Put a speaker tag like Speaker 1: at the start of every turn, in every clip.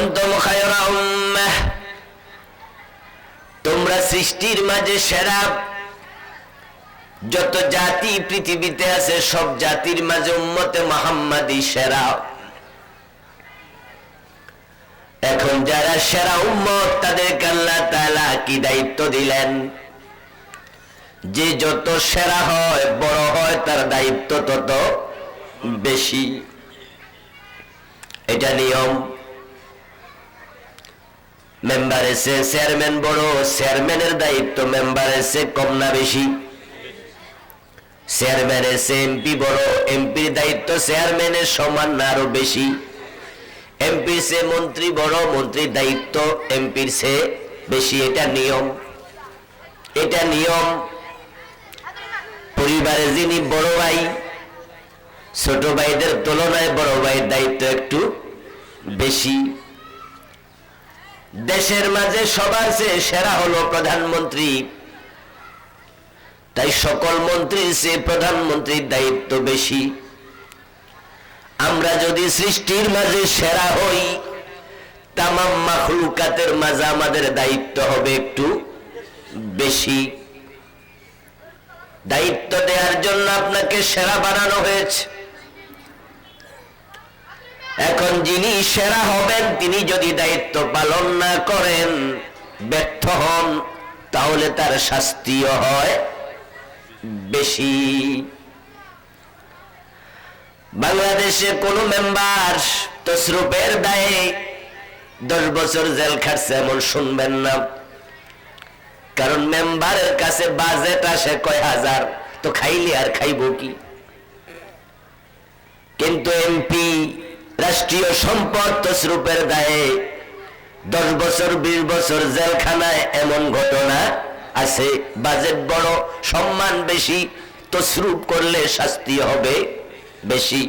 Speaker 1: কুনতুম খায়রা উম্মাহ, তোমরা সৃষ্টির মাঝে সেরা। যত জাতি পৃথিবীতে আছে সব জাতির মাঝে উম্মতে মুহাম্মাদি সেরা। এখন যারা সেরা উম্মত তাদেরকে আল্লাহ তাআলা কি দায়িত্ব দিলেন? যে যত সেরা হয় বড় হয় তার দায়িত্ব তত বেশি। এটা নিয়ম। মেম্বারের চেয়ে চেয়ারম্যান বড়, চেয়ারম্যানের দায়িত্ব মেম্বারের চেয়ে কম না বেশি? চেয়ারম্যানের চেয়ে এমপি বড়, এমপির দায়িত্ব চেয়ারম্যানের সমান না আরো বেশি? এমপির চেয়ে মন্ত্রী বড়, মন্ত্রীর দায়িত্ব এমপির চেয়ে বেশি। এটা নিয়ম, এটা নিয়ম। পরিবারে যিনি বড় ভাই, ছোট ভাইদের তুলনায় বড় ভাইয়ের দায়িত্ব একটু বেশি। দেশের মাঝে সবার চেয়ে সেরা হলো প্রধানমন্ত্রী, তাই সকল মন্ত্রীর চেয়ে প্রধানমন্ত্রীর দায়িত্ব বেশি। আমরা যদি সৃষ্টির মাঝে সেরা হই, তামাম মাখলুকাতের মাঝে আমাদের দায়িত্ব হবে একটু বেশি। দায়িত্ব দেওয়ার জন্য আপনাকে সেরা বানানো হয়েছে। এখন যিনি সেরা হবেন তিনি যদি দায়িত্ব পালন না করেন, ব্যর্থ হন, তাহলে তার শাস্তিও হয় বেশি। বাংলাদেশে কোন মেম্বার তসরুপের দায়ে 10 বছর জেল খাটছে এমন শুনবেন না। কারণ মেম্বারের কাছে বাজেট আসে কয় হাজার, তো খাইলে আর খাইব কি? কিন্তু এমপি রাষ্ট্রীয় সম্পদ তসরুপের দায়ে 10 বছর 20 বছর জেলখানায়, এমন ঘটনা আছে। বাজেট বড়, সম্মান বেশি, তসরুপ করলে শাস্তি হবে বেশি।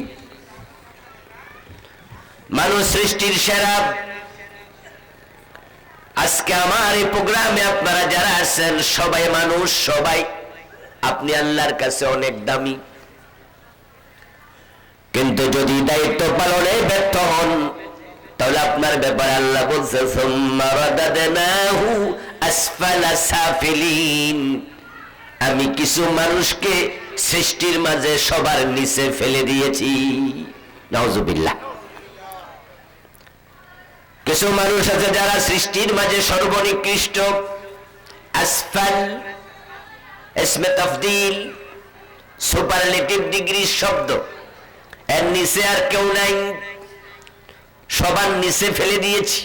Speaker 1: মানুষ সৃষ্টির সেরা। আজকে আমার এই প্রোগ্রামে আপনারা যারা আছেন সবাই মানুষ, সবাই। আপনি আল্লাহর কাছে অনেক দামি। কিন্তু যদি দায়িত্ব পালনে ব্যর্থ হন, তাহলে আপনার ব্যাপারে আল্লাহ বলছে সুম্মা রাদাদনাহু আসফালা সাফিলিন, আমি কিছু মানুষকে সৃষ্টির মাঝে সবার নিচে ফেলে দিয়েছি। নাউজুবিল্লাহ। কিছু মানুষ আছে যারা সৃষ্টির মাঝে সর্বনিকৃষ্ট। আসফাল ইসমে তাফদীল, সুপারলেটিভ ডিগ্রি শব্দ। এর নিচে আর কেউ নাই, সবার নিচে ফেলে দিয়েছি।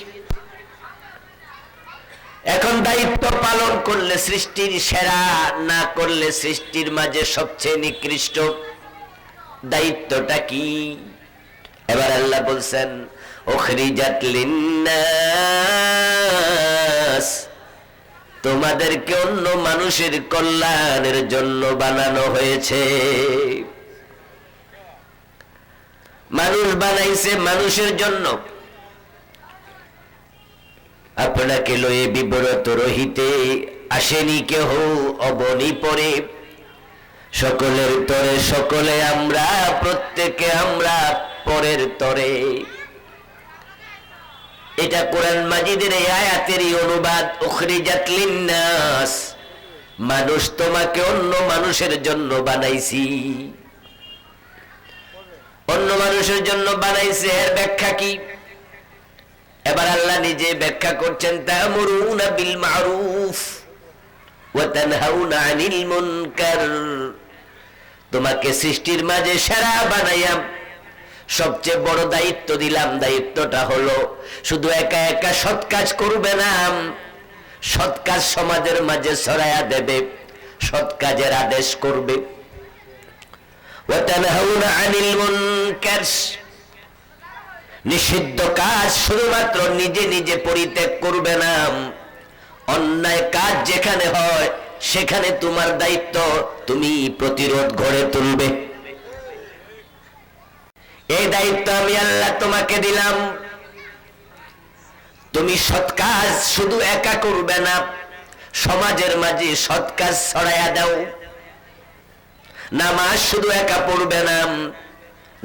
Speaker 1: এখন দায়িত্ব পালন করলে সৃষ্টির সেরা, না করলে সৃষ্টির মাঝে সবচেয়ে নিকৃষ্ট। দায়িত্বটা কি? এবার আল্লাহ বলছেন উখরিজাত লিন্নাস, তোমাদেরকে অন্য মানুষের কল্যাণের জন্য বানানো হয়েছে। মানুষ বানাইছে মানুষের জন্য। আপনাকে লয়ে বিব্রত রহিতে আসেনি কেহ অবনী পরে। সকলের তরে সকলে আমরা, প্রত্যেকে আমরা পরের তরে। এটা কোরআন মাজিদের এই আয়াতেরই অনুবাদ। উখরিজাত লিন্নাস, মানুষ তোমাকে অন্য মানুষের জন্য বানাইছি। অন্য মানুষের জন্য বানাইছে, এর ব্যাখ্যা কি? এবার আল্লাহ নিজে ব্যাখ্যা করছেন তা'মুরুনা বিল মা'রুফ ওয়া তানহাউনা আনিল মুনকার। তোমাকে সৃষ্টির মাঝে সেরা বানাইয়া সবচেয়ে বড় দায়িত্ব দিলাম। দায়িত্বটা হলো শুধু একা একা সৎ কাজ করবে না, সৎ কাজ সমাজের মাঝে ছড়ায়া দেবে, সৎ কাজের আদেশ করবে। ওয়া তানহাউনা আনিল মুনকার, নিষিদ্ধ কাজ শুধুমাত্র নিজে নিজে পরিত্যাগ করবে না, অন্যায় কাজ যেখানে হয় সেখানে তোমার দায়িত্ব তুমি প্রতিরোধ গড়ে তুলবে। এই দায়িত্ব আমি আল্লাহ তোমাকে দিলাম। তুমি সৎ কাজ শুধু একা করবে না, সমাজের মাঝে সৎ কাজ ছড়াইয়া দাও। নামাজ শুধু একা পড়বে না,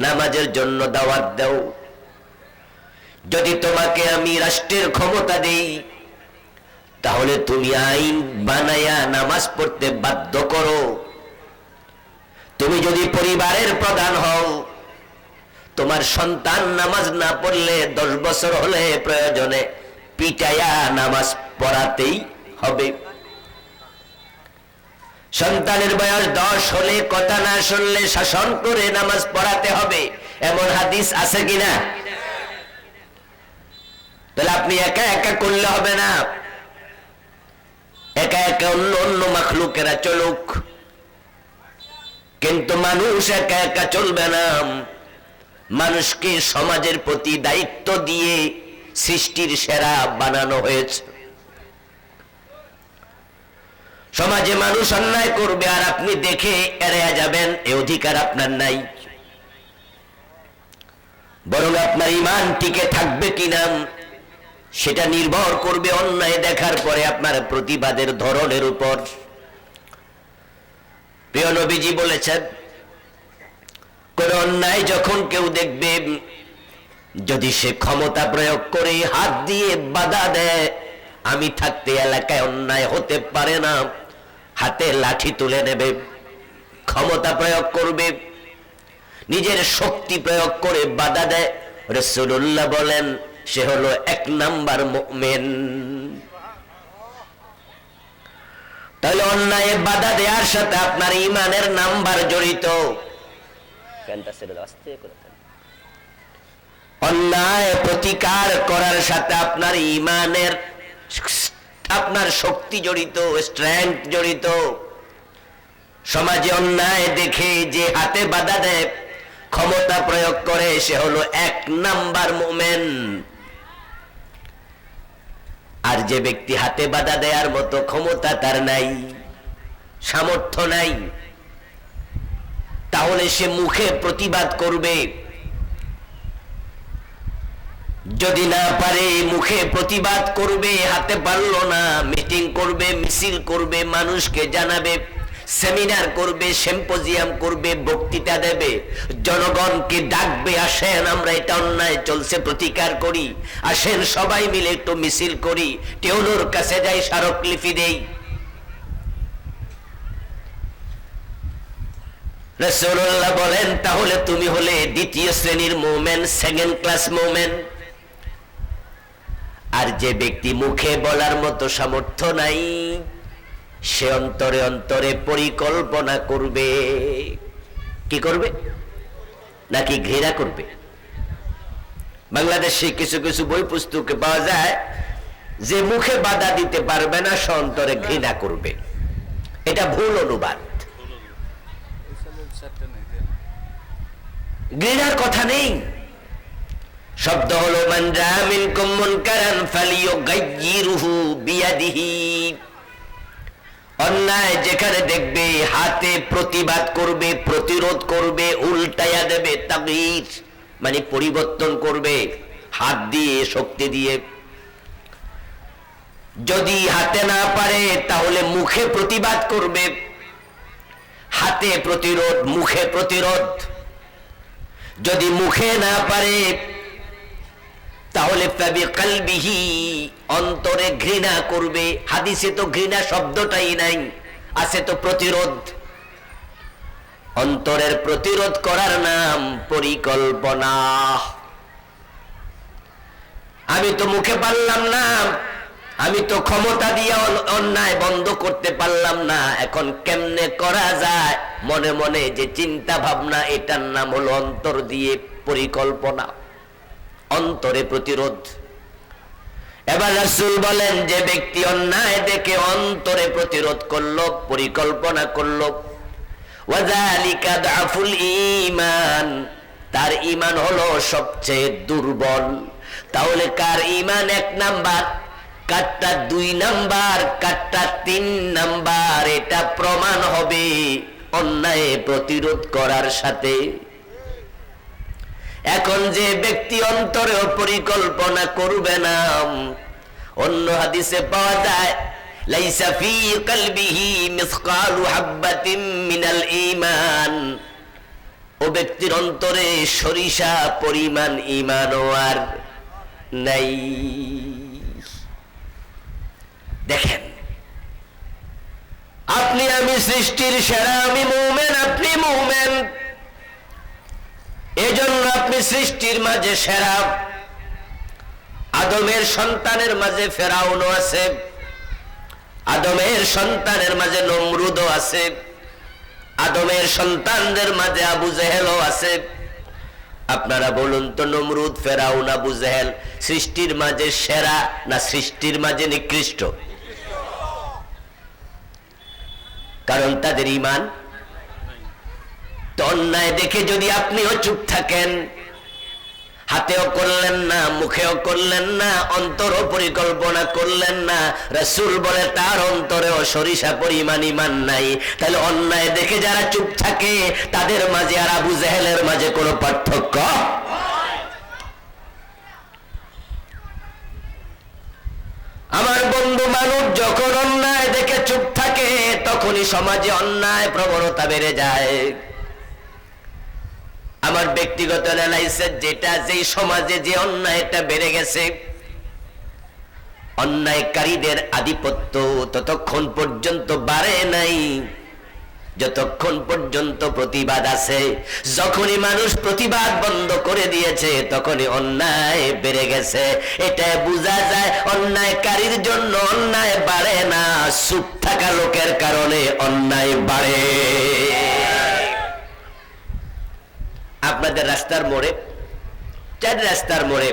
Speaker 1: নামাজের জন্য দাওয়াত দাও। যদি তোমাকে আমি রাষ্ট্রের ক্ষমতা দেই, তাহলে তুমি আইন বানায়া নামাজ পড়তে বাধ্য করো। তুমি যদি পরিবারের প্রধান হও, তোমার সন্তান নামাজ না পড়লে 10 বছর হলে প্রয়োজনে পিটায়া নামাজ পড়াতেই হবে। সন্তানের বয়স 10 হলে কথা না শুনলে শাসন করে নামাজ পড়াতে হবে, এমন হাদিস আছে কিনা? তাহলে আপনি একা একা করলে হবে না, একা একা অন্য অন্য মাখলুকেরা চলুক, কিন্তু মানুষ একা একা চলবে না। মানুষকে সমাজের প্রতি দায়িত্ব দিয়ে সৃষ্টির সেরা বানানো হয়েছে। সমাজে মানুষ অন্যায় করবে আর আপনি দেখে এড়িয়ে যাবেন, এ অধিকার আপনার নাই। বরং আপনার ঈমান টিকে থাকবে কিনা সেটা নির্ভর করবে অন্যায় দেখার পরে আপনার প্রতিবাদের ধরনের উপর। প্রিয় নবীজি বলেছেন, কোন অন্যায় যখন কেউ দেখবে, যদি সে ক্ষমতা প্রয়োগ করে হাত দিয়ে বাধা দেয়, আমি থাকতে এলাকায় অন্যায় হতে পারে না, হাতে লাঠি তুলে নেবে, ক্ষমতা প্রয়োগ করবে, নিজের শক্তি প্রয়োগ করে বাধা দেয়, রাসূলুল্লাহ বলেন সে হলো 1 নাম্বার মুমিন। তাহলে অন্যায় বাধা দেওয়ার সাথে আপনার ঈমানের নাম্বার জড়িত। অন্যায় প্রতিকার করার সাথে আপনার ঈমানের, আপনার শক্তি জড়িত, স্ট্রেংথ জড়িত। সমাজে অন্যায় দেখে যে হাতে বাধা দেয়, ক্ষমতা প্রয়োগ করে, সে হলো 1 নাম্বার মুমিন। আর যে ব্যক্তি হাতে বাধা দেওয়ার মতো ক্ষমতা তার নাই, সামর্থ্য নাই, তাহলে সে মুখে প্রতিবাদ করবে। যদি না পারে মুখে প্রতিবাদ করবে, হাতে পারলো না, মিটিং করবে, মিছিল করবে, মানুষকে জানাবে, সেমিনার করবে, সিম্পোজিয়াম করবে, বক্তৃতা দেবে, জনগণকে ডাকবে, আসেন আমরা এটা অন্যায় চলছে প্রতিকার করি, আসেন সবাই মিলে একটু মিছিল করি, টেউলোর কাছে যাই, স্মারকলিপি দেই। রাসূলুল্লাহ বলেন তাহলে তুমি হলে 2য় শ্রেণীর মুমিন, 2nd ক্লাস মুমিন। আর যে ব্যক্তি মুখে বলার মতো সামর্থ্য নাই, সে অন্তরে অন্তরে পরিকল্পনা করবে। কি করবে? নাকি ঘৃণা করবে? বাংলাদেশে কিছু কিছু বই পুস্তকে পাওয়া যায় যে মুখে বাধা দিতে পারবে না, সে অন্তরে ঘৃণা করবে। এটা ভুল অনুবাদ, ঘৃণার কথা নেই। শব্দ হলো মান রাআ মিনকুম মুনকারান ফালিয়ুগাইয়িরহু বিয়াদিহি। অন্যায় যেখানে দেখবে হাতে প্রতিবাদ করবে, প্রতিরোধ করবে, উল্টায়া দেবে, তাগয়ীর মানে পরিবর্তন করবে, হাত দিয়ে, শক্তি দিয়ে। যদি হাতে না পারে তাহলে মুখে প্রতিবাদ করবে, হাতে প্রতিরোধ, মুখে প্রতিরোধ। যদি মুখে না পারে তাহলে ফাবিকালবিহি, অন্তরে ঘৃণা করবে। হাদিসে তো ঘৃণা শব্দটাই নাই, আছে তো প্রতিরোধ। অন্তরের প্রতিরোধ করার নাম পরিকল্পনা। আমি তো মুখে পারলাম না, আমি তো ক্ষমতা দিয়ে অন্যায় বন্ধ করতে পারলাম না, এখন কেমনে করা যায়, মনে মনে যে চিন্তা ভাবনা, এটার নাম হলো অন্তর দিয়ে পরিকল্পনা, অন্তরে প্রতিরোধ। এবার রাসূল বলেন যে ব্যক্তি অন্যায় দেখে অন্তরে প্রতিরোধ করলো, পরিকল্পনা করলো, ওয়াযালিকা দাফুল ঈমান, তার ঈমান হলো সবচেয়ে দুর্বল। তাহলে কার ঈমান 1 নাম্বার, কারটা 2 নাম্বার, কারটা 3 নাম্বার, এটা প্রমাণ হবে অন্যায় প্রতিরোধ করার সাথে। এখন যে ব্যক্তি অন্তরেও পরিকল্পনা করবে না, অন্য হাদিসে পাওয়া যায় লাইসা ফি কলবিহি মিসকালু হাববাতিন মিনাল ঈমান, ও ব্যক্তির অন্তরে সরিষা পরিমাণ ঈমানও আর নাই। দেখেন, আপনি আমি সৃষ্টির সেরা, আমি মুমিন, আপনি মুমিন, এজন্য আপনি সৃষ্টির মাঝে সেরা। আদমের সন্তানের মাঝে ফেরাউনও আছে, আদমের সন্তানের মাঝে নমরুদও আছে, আদমের সন্তানদের মাঝে আবু জেহেলও আছে। আপনারা বলুন তো, নমরুদ, ফেরাউন, আবু জেহেল সৃষ্টির মাঝে সেরা না সৃষ্টির মাঝে নিকৃষ্ট? কারণ তাদের ঈমান। তো অন্যায় দেখে যদি আপনিও চুপ থাকেন, হাতেও করলেন না, মুখেও করলেন না, অন্তরও পরিকল্পনা করলেন না, রাসূল বলে তার অন্তরেও সরিষা পরিমাণ ঈমান নাই, তাহলে অন্যায় দেখে যারা চুপ থাকে তাদের মাঝে আর আবু জেহেলের মাঝে কোনো পার্থক্য? আমার বন্ধু, মানুষ যখন অন্যায় দেখে চুপ থাকে তখনই সমাজে অন্যায় প্রবণতা বেড়ে যায়। আমার ব্যক্তিগত অ্যানালাইসিস যেটা, যেই সমাজে যে অন্যায়টা বেড়ে গেছে, অন্যায়কারীদের আধিপত্য ততক্ষণ পর্যন্ত বাড়ে নাই যতক্ষণ পর্যন্ত প্রতিবাদ আছে। যখনই মানুষ প্রতিবাদ বন্ধ করে দিয়েছে তখনই অন্যায় বেড়ে গেছে। এটা বোঝা যায় অন্যায়কারীর জন্য অন্যায় বাড়ে না, চুপ থাকা লোকের কারণে অন্যায় বাড়ে। আপনাদের রাস্তার মোড়ে, চার রাস্তার মোড়ে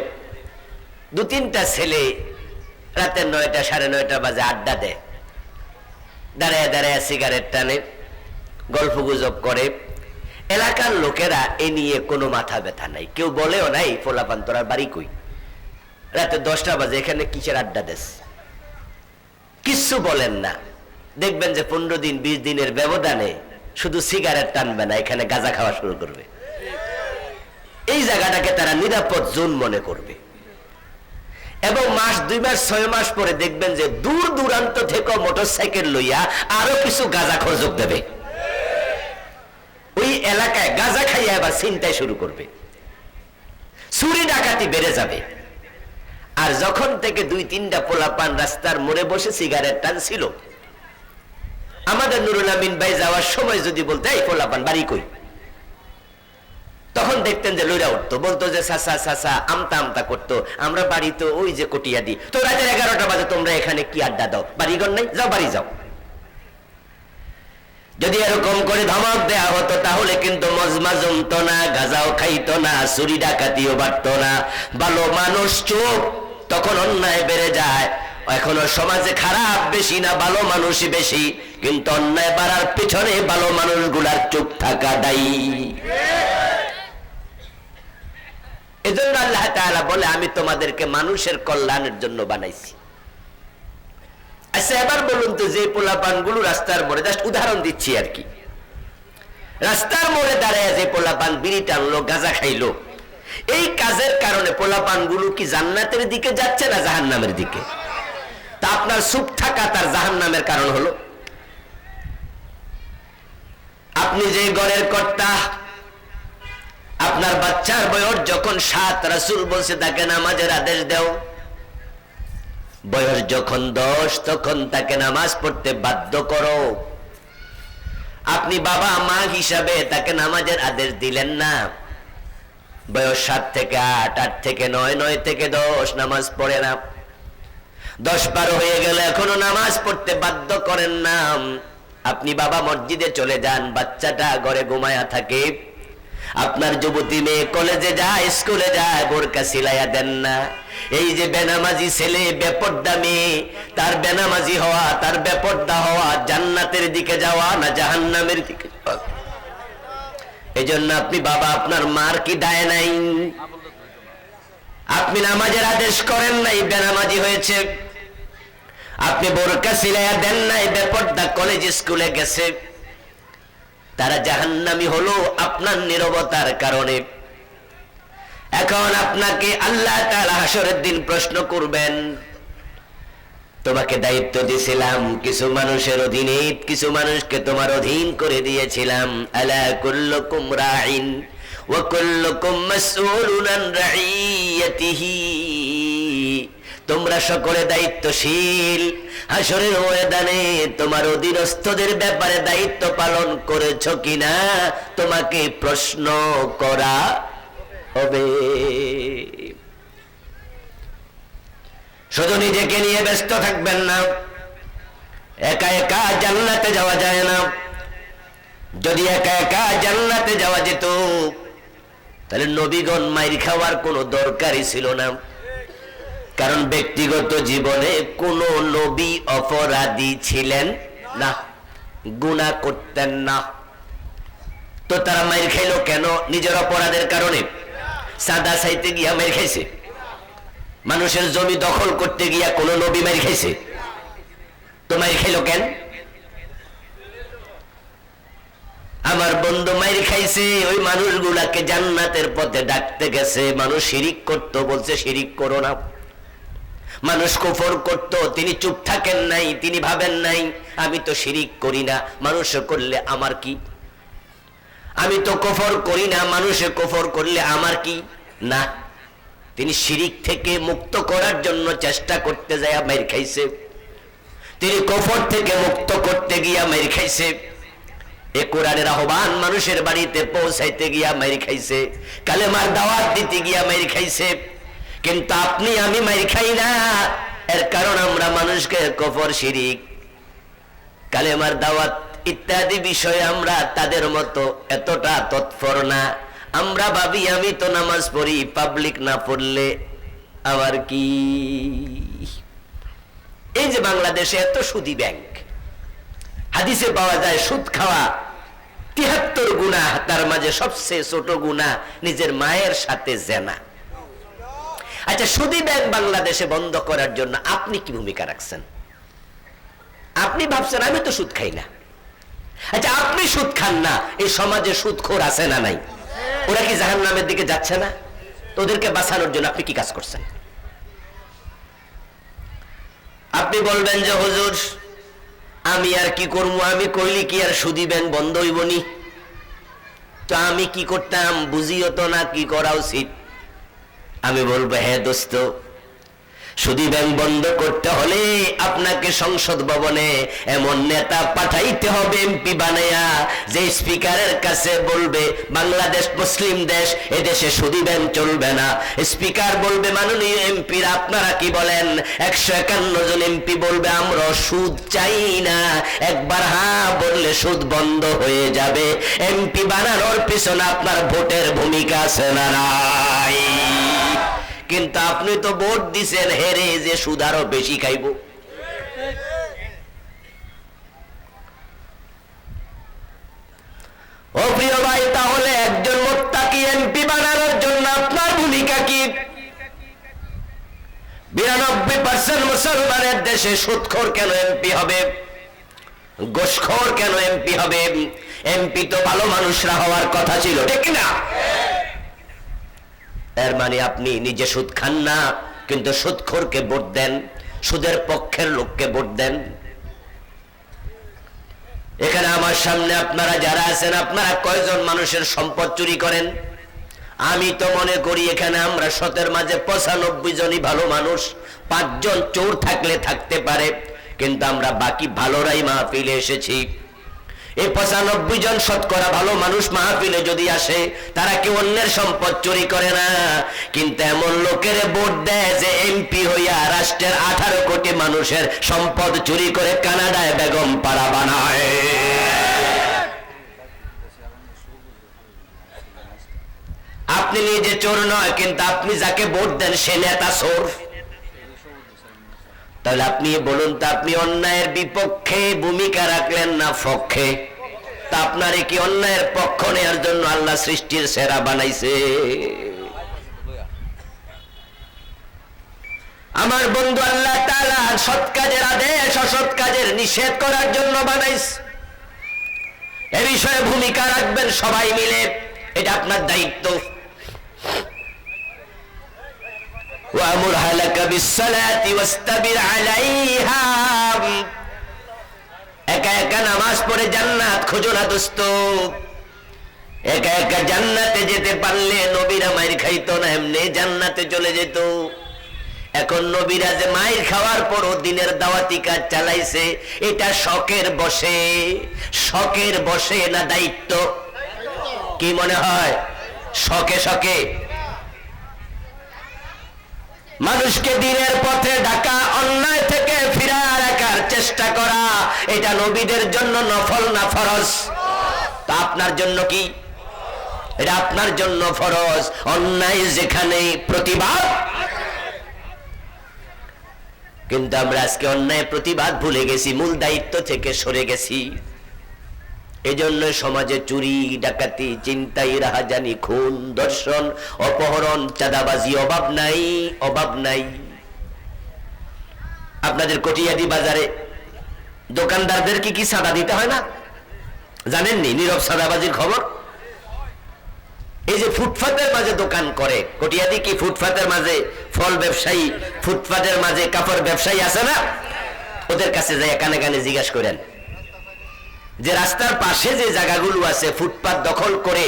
Speaker 1: দু তিনটা ছেলে রাতে 9টা 9:30 বাজে আড্ডা দেয়, দাঁড়ায় দাঁড়ায় সিগারেট টানে, গল্প গুজব করে। এলাকার লোকেরা এ নিয়ে কোনো মাথা ব্যথা নাই, কেউ বলেও নাই ফোলাপান তোরার বাড়ি কই, রাতে 10টা বাজে এখানে কিসের আড্ডা দেশ, কিচ্ছু বলেন না। দেখবেন যে 15 দিন 20 দিনের ব্যবধানে শুধু সিগারেট টানবে না, এখানে গাঁজা খাওয়া শুরু করবে। এই জায়গাটাকে তারা নিরাপদ জোন মনে করবে এবং মাস 2 মাস 6 মাস পরে দেখবেন যে দূর দূরান্ত থেকে মোটরসাইকেল লইয়া আরো কিছু গাঁজাখোর যোগ দেবে। ওই এলাকায় গাঁজা খাইয়া আবার ছিনতাই শুরু করবে, চুরি ডাকাতি বেড়ে যাবে। আর যখন থেকে 2-3টা পোলাপান রাস্তার মোড়ে বসে সিগারেট টানছিল, আমাদের নুরুল আমিন ভাই যাওয়ার সময় যদি বলতে এই পোলাপান বাড়ি কই, তখন দেখতেন যে লইরা উঠতো, বলতো যে চাচা চাচা, আমতা আমতা করতো, আমরা বাড়ি তো ওই যে কটিয়া দিই। তো রাতের 11টা বাজে তোমরা এখানে কি আড্ডা দাও, বাড়িঘর নাই, যাও বাড়ি যাও। যদি এরকম করে ধমক দেয়া হতো তাহলে কিন্তু মজমা জমতো না, গাঁজাও খাইতো না, চুরি ডাকাতিও বাড়তো না। ভালো মানুষ চুপ, তখন অন্যায় বেড়ে যায়। এখনো সমাজে খারাপ বেশি না, ভালো মানুষই বেশি, কিন্তু অন্যায় বাড়ার পিছনে ভালো মানুষগুলার চুপ থাকা দায়ী। এজন্য আল্লাহ তাআলা বলে আমি তোমাদেরকে মানুষের কল্যাণের জন্য বানাইছি। আচ্ছা, এবার বলুন তো, যে পোলাপানগুলো রাস্তার মোড়ে, জাস্ট উদাহরণ দিচ্ছি আর কি, রাস্তার মোড়ে দাঁড়ায় যে পোলাপান বিড়ি টানলো, গাঁজা খাইলো, এই কাজের কারণে পোলাপানগুলো কি জান্নাতের দিকে যাচ্ছে না জাহান্নামের দিকে? তা আপনার চুপ থাকা তার জাহান্নামের কারণ হলো। আপনি যে ঘরের কর্তা, আপনার বাচ্চার বয়স যখন 7, রাসূল বলছে তাকে নামাজের আদেশ দাও। বয়স যখন 10 তখন তাকে নামাজ পড়তে বাধ্য করো। আপনি বাবা মা হিসাবে তাকে নামাজের আদেশ দিলেন না। বয়স 7 থেকে 8, 8 থেকে 9, 9 থেকে 10 নামাজ পড়ে না। 10 পার হয়ে গেলে এখনো নামাজ পড়তে বাধ্য করেন না। আপনি বাবা মসজিদে চলে যান, বাচ্চাটা ঘরে ঘুমায়া থাকে। আপনার যুবতী মেয়ে কলেজে যায়, স্কুলে যায়, বোরকা সিলাইয়া দেন না। এই যে বেনামাজি ছেলে, বেপর্দা মেয়ে, তার বেনামাজি হওয়া, তার বেপর্দা হওয়া জান্নাতের দিকে যাওয়া না জাহান্নামের দিকে যাওয়া? এই জন্য আপনি বাবা, আপনার মার কি দায় নাই? আপনি নামাজের আদেশ করেন নাই, বেনামাজি হয়েছে। আপনি বোরকা সিলাইয়া দেন নাই, বেপর্দা কলেজ স্কুলে গেছে। তারা জাহান্নামী হলো আপনার নীরবতার কারণে। এখন আপনাকে আল্লাহ তাআলা হাসরের দিন প্রশ্ন করবেন, তোমাকে দায়িত্ব দিয়েছিলাম কিছু মানুষের অধীনে, কিছু মানুষকে তোমার অধীন করে দিয়েছিলাম। আলা কুল্লুকুম রাঈন ওয়া কুল্লুকুম মাসউলুন আন রাইয়াতিহি। তোমরা সকলে দায়িত্বশীল। হাসরের ময়দানে তোমার অধীনস্থদের ব্যাপারে দায়িত্ব পালন করেছো কিনা তোমাকে প্রশ্ন করা হবে। শুধু নিজেকে নিয়ে ব্যস্ত থাকবেন না। একা একা জান্নাতে যাওয়া যায় না। যদি একা একা জান্নাতে যাওয়া যেত তাহলে নবীগণ মাইর খাওয়ার কোনো দরকারই ছিল না। কারণ ব্যক্তিগত জীবনে কোন নবী অপরাধী ছিলেন না, গুনাহ করতেন না। তো তারা মাইর খাইলো কেন? নিজের অপরাধের কারণে। সাদা চাইতে গিয়া মাইর খাইছে, মানুষের জমি দখল করতে গিয়া কোন নবী মাইর খাইছে? তো মাইর খাইলো কেন? আমার বন্ধু মাইর খাইছে ওই মানুষগুলাকে জান্নাতের পথে ডাকতে গেছে। মানুষ শিরিক করতো, বলছে শিরিক করো না। মানুষ কুফর করত, তিনি চুপ থাকেন নাই, তিনি ভাবেন নাই আমি তো শিরিক করি না, মানুষ করলে আমার কি? আমি তো কুফর করি না, মানুষে কুফর করলে আমার কি? না, তিনি শিরিক থেকে মুক্ত করার জন্য চেষ্টা করতে যায় মাইর খাইছে। তিনি কুফর থেকে মুক্ত করতে গিয়া মাইর খাইছে। এ কোরআনের আহ্বান মানুষের বাড়িতে পৌঁছাইতে গিয়া মাইর খাইছে। কালেমার দাওয়াত দিতে গিয়া মাইর খাইছে। কিন্তু আপনি আমি মাইর খাই না, এর কারণ আমরা মানুষকে কুফর, শিরিক, কালেমার দাওয়াত ইত্যাদি বিষয়ে আমরা তাদের মতো এতটা তৎপর না। আমরা ভাবি আমি তো নামাজ পড়ি, পাবলিক না পড়লে আবার কি? এই যে বাংলাদেশে এত সুদী ব্যাংক, হাদিসে পাওয়া যায় সুদ খাওয়া ৭৩ গুনাহ, তার মাঝে সবচেয়ে ছোট গুনাহ নিজের মায়ের সাথে জেনা। আচ্ছা, সুদী ব্যাংক বাংলাদেশে বন্ধ করার জন্য আপনি কি ভূমিকা রাখছেন? আপনি ভাবছেন আমি তো সুদ খাই না। আচ্ছা, আপনি সুদ খান না, এই সমাজে সুদখোর আছে না নাই? ওরা কি জাহান্নামের দিকে যাচ্ছে না? তো ওদেরকে বাঁচানোর জন্য আপনি কি কাজ করছেন? আপনি বলবেন যে হুজুর আমি আর কি করবো, আমি কইলি কি আর সুদী ব্যাংক বন্ধ হইব নি? তো আমি কি করতাম বুঝিও তো না কি করা উচিত। আমি বলবো হ্যাঁ দোস্ত, সুদী ব্যাংক বন্ধ করতে হলে আপনাকে সংসদ ভবনে এমন নেতা পাঠাইতে হবে, এমপি বানায়া, যে স্পিকারের কাছে বলবে বাংলাদেশ মুসলিম দেশ, এদেশে সুদী ব্যাংক চলবে না। স্পিকার বলবে মাননীয় এমপিরা আপনারা কি বলেন? 151 জন এমপি বলবে আমরা সুদ চাই না। একবার হ্যাঁ বললে সুদ বন্ধ হয়ে যাবে। এমপি বানানোর পিছনে আপনার ভোটের ভূমিকা আছে না নাই? কিন্তু আপনি তো ভোট দিছেন হেরে, যে সুদ আরো বেশি খাইব। ও প্রিয় ভাই, তাহলে একজন মুত্তাকি এমপি বানানোর জন্য আপনার ভূমিকা কি? 92% মুসলমানের দেশে সুদখোর কেন এমপি হবে? ঘুষখোর কেন এমপি হবে? এমপি তো ভালো মানুষরা হওয়ার কথা ছিল, ঠিক না? এর মানে আপনি নিজে সুদ খান না, কিন্তু সুদখোরকে ভোট দেন, সুদের পক্ষের লোককে ভোট দেন। এখানে আমার সামনে আপনারা যারা আছেন, আপনারা কয়জন মানুষের সম্পদ চুরি করেন? আমি তো মনে করি এখানে আমরা 100 মাঝে 95 জনই ভালো মানুষ। 5 জন চোর থাকলে থাকতে পারে, কিন্তু আমরা বাকি ভালোরাই মাহফিলে এসেছি। এই 95 জন শতকরা ভালো মানুষ মাহফিলে যদি আসে, তারা কি অন্যের সম্পদ চুরি করে না? কিন্তু এমন লোকের ভোট দেয় যে এমপি হইয়া রাষ্ট্রের 18 কোটি মানুষের সম্পদ চুরি করে কানাডায় বেগম পাড়া বানায়। আপনি নিজে চোর নয়, কিন্তু আপনি যাকে ভোট দেন সে নেতা চোর। তাহলে আপনি বলুন তো, আপনি অন্যায়ের বিপক্ষে ভূমিকা রাখলেন না পক্ষে? তা আপনারে কি অন্যায়ের পক্ষ নেওয়ার জন্য আল্লাহ সৃষ্টির সেরা বানাইছে? আমার বন্ধু, আল্লাহ তাআলা সৎ কাজের আদেশ অসৎ কাজের নিষেধ করার জন্য বানাইছে। এ বিষয়ে ভূমিকা রাখবেন সবাই মিলে, এটা আপনার দায়িত্ব। وأمر أهلك بالصلاة واستبر عليها। একা একা নামাজ পড়ে জান্নাত খোঁজো না দোস্ত। একা একা জান্নাতে যেতে পারলে নবীরা মাইর খাইতো না, এমনি জান্নাতে চলে যেত। এখন নবীরা যে মায়ের খাওয়ার পরও দিনের দাওয়াতি কাজ চালাইছে, এটা শখের বসে না দায়িত্ব? কি মনে হয়? শখে শখে মানুষকে দিনের পথে ডাকা, অন্যায় থেকে ফিরায় রাখার চেষ্টা করা, এটা নবীদের জন্য নফল না ফরজ? তা আপনার জন্য কি? এটা আপনার জন্য ফরজ। অন্যায় যেখানে প্রতিবাদ, কিন্তু আমরা আজকে অন্যায় প্রতিবাদ ভুলে গেছি, মূল দায়িত্ব থেকে সরে গেছি। এজন্য সমাজে চুরি, ডাকাতি, চিন্তাই, রাহাজানি, খুন, ধর্ষণ, অপহরণ, চাঁদাবাজি অভাব নাই। আপনাদের কটিয়াদি বাজারে দোকানদারদের কি চাঁদা দিতে হয় না? জানেননি নীরব চাঁদাবাজির খবর? এই যে ফুটপাতের মাঝে দোকান করে কটিয়াদি, কি ফুটপাতের মাঝে ফল ব্যবসায়ী, ফুটপাতের মাঝে কাপড় ব্যবসায়ী আছে না? ওদের কাছে যাই কানে কানে জিজ্ঞাসা করেন যে রাস্তার পাশে যে জায়গাগুলো আছে ফুটপাত দখল করে,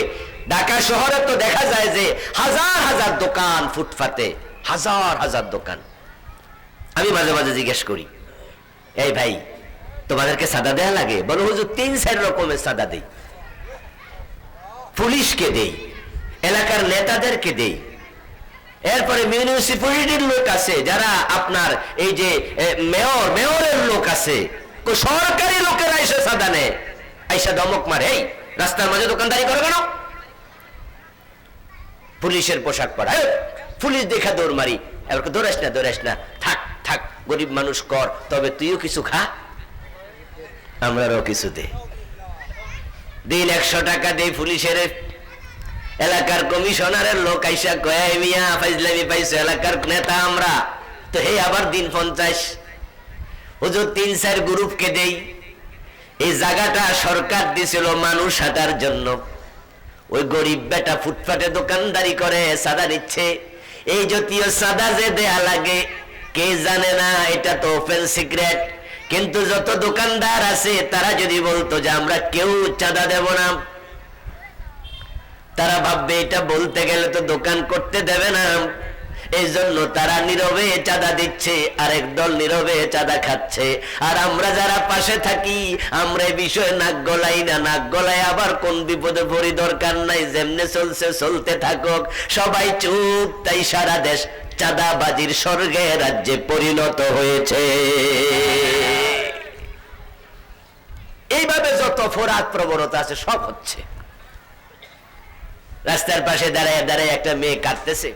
Speaker 1: ঢাকা শহরে তো দেখা যায় যে হাজার হাজার দোকান ফুটপাতে, হাজার দোকান। আমি মাঝে মাঝে জিজ্ঞেস করি, এই ভাই তোমাদেরকে সাদা দেয়া লাগে? বলো হুজুর 3-4 রকমের সাদা দেই। পুলিশকে দেই, এলাকার নেতাদেরকে দেই, এরপরে মিউনিসিপ্যালিটির লোক আছে যারা আপনার এই যে মেয়রের লোক আছে, সরকারি লোকেরা এসে সাদা নেয়, আইসা ধমক মারে, এই রাস্তার মাঝে দোকানদারি করে কেন? পুলিশের পোশাক পরা, পুলিশ দেখা দৌড় মারি, এবার দৌড়াস না, থাক গরিব মানুষ কর, তবে তুইও কিছু খা, আমরাও কিছু দে। দিন 100 টাকা দেই পুলিশের। এলাকার কমিশনারের লোক আইসা কয়, মিয়া ফাইজলামি পাইছো, এলাকার নেতা আমরা তো, হে আবার দিন 50। হুজুর 3-4 গ্রুপকে দেই। এই জায়গাটা সরকার দিছিল মানুষ হাঁটার জন্য, ওই গরিব বেটা ফুটপাতে দোকানদারি করে সাদা নিচ্ছে। এই জাতীয় সাদা যে দেয়া লাগে কে জানে না, এটা তো ওপেন সিক্রেট। কিন্তু যত দোকানদার আছে তারা যদি বলতো যে আমরা কেউ চাঁদা দেব না, তারা ভাববে এটা বলতে গেলে তো দোকান করতে দেবে না, এই জন্য তারা নীরবে চাঁদা দিচ্ছে, আরেক দল নীরবে চাঁদা খাচ্ছে। আর আমরা যারা পাশে থাকি, আমরা এই বিষয়ে নাক গলাই না, নাক গলায় আবার কোন বিপদে পড়ি দরকার নাই, যেমনে চলছে চলতে থাকুক, সবাই চুপ। তাই সারা দেশ চাঁদাবাজির স্বর্গে রাজ্যে পরিণত হয়েছে। এইভাবে যত অপরাধ প্রবণতা আছে সব হচ্ছে। রাস্তার পাশে দাঁড়ায় একটা মেয়ে কাঁদতেছে,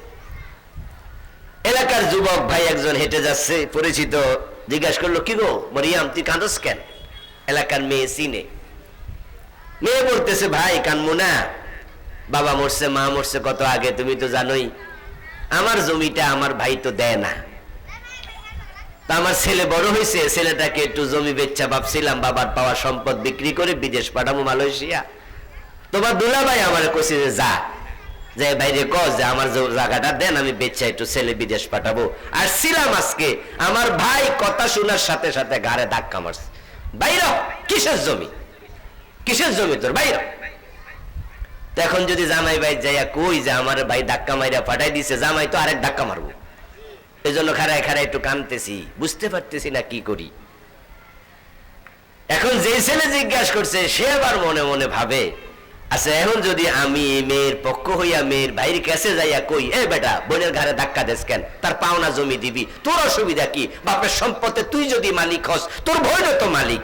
Speaker 1: এলাকার যুবক ভাই একজন হেঁটে যাচ্ছে, পরিচিত, জিজ্ঞাসা করলো, কি গো মরিয়াম তুই কাঁদস কেন? এলাকার মেয়ে চিনে। মেয়ে বলতেছে, ভাই কানমু না, বাবা মরছে, মা মরছে কত আগে, তুমি তো জানোই, আমার জমিটা আমার ভাই তো দেয় না, তা আমার ছেলে বড় হয়েছে, ছেলেটাকে একটু জমি বেচা ভাবছিলাম, বাবার পাওয়া সম্পদ বিক্রি করে বিদেশ পাঠাবো, মালয়েশিয়া। তোমার দুলাভাই আমার কইছে যে যা বাইরে কস যে আমার জায়গাটা দেন, আমি বেচা একটু ছেলে বিদেশ পাঠাবো। আর ছিলাম আজকে, আমার ভাই কথা শোনার সাথে সাথে গাড়ে ধাক্কা মারছে, বাইর কিসের জমি তোর, বাইর। এখন যদি জামাই ভাই যাইয়া কই যে আমার ভাই ধাক্কা মাইরা পাঠাই দিছে, জামাই তো আরেক ধাক্কা মারবো। এই জন্য খাড়ায় একটু কাঁদতেছি, বুঝতে পারতেছি না কি করি। এখন যে ছেলে জিজ্ঞাসা করছে সে আবার মনে মনে ভাবে, আচ্ছা এখন যদি আমি মেয়ের পক্ষ হইয়া মেয়ের ভাইয়ের কাছে যাইয়া কই, এ বেটা বোনের ঘরে ধাক্কা দেস কেন, তার পাওনা জমি দিবি, তোর অসুবিধা কি, বাপের সম্পত্তি তুই যদি মালিক হস, তোর বোনও তো মালিক।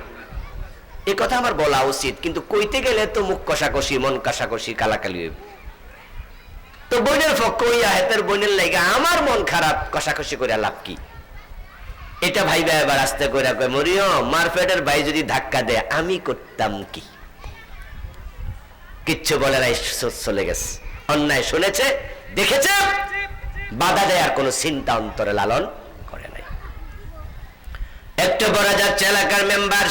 Speaker 1: এ কথা আমার বলা উচিত, কিন্তু কইতে গেলে তো মুখ কষাকষি, মন কষাকষি, কালাকালি হইব। তো বোনের পক্ষ হইয়া হেতের বোনের লাইগা আমার মন খারাপ, কষাকষি করে লাভ কি? এটা ভাইবা এবার আস্তে করে কয়, মরিয়ম মারপেটের ভাই যদি ধাক্কা দেয় আমি করতাম কি? কিচ্ছু বলে নাই, চলে গেছে। অন্যায় শুনেছে, দেখেছে, বাধা দেয়ার কোন চিন্তা অন্তরে লালন করে নাই। একটু বড় যাচ্ছে এলাকার মেম্বার,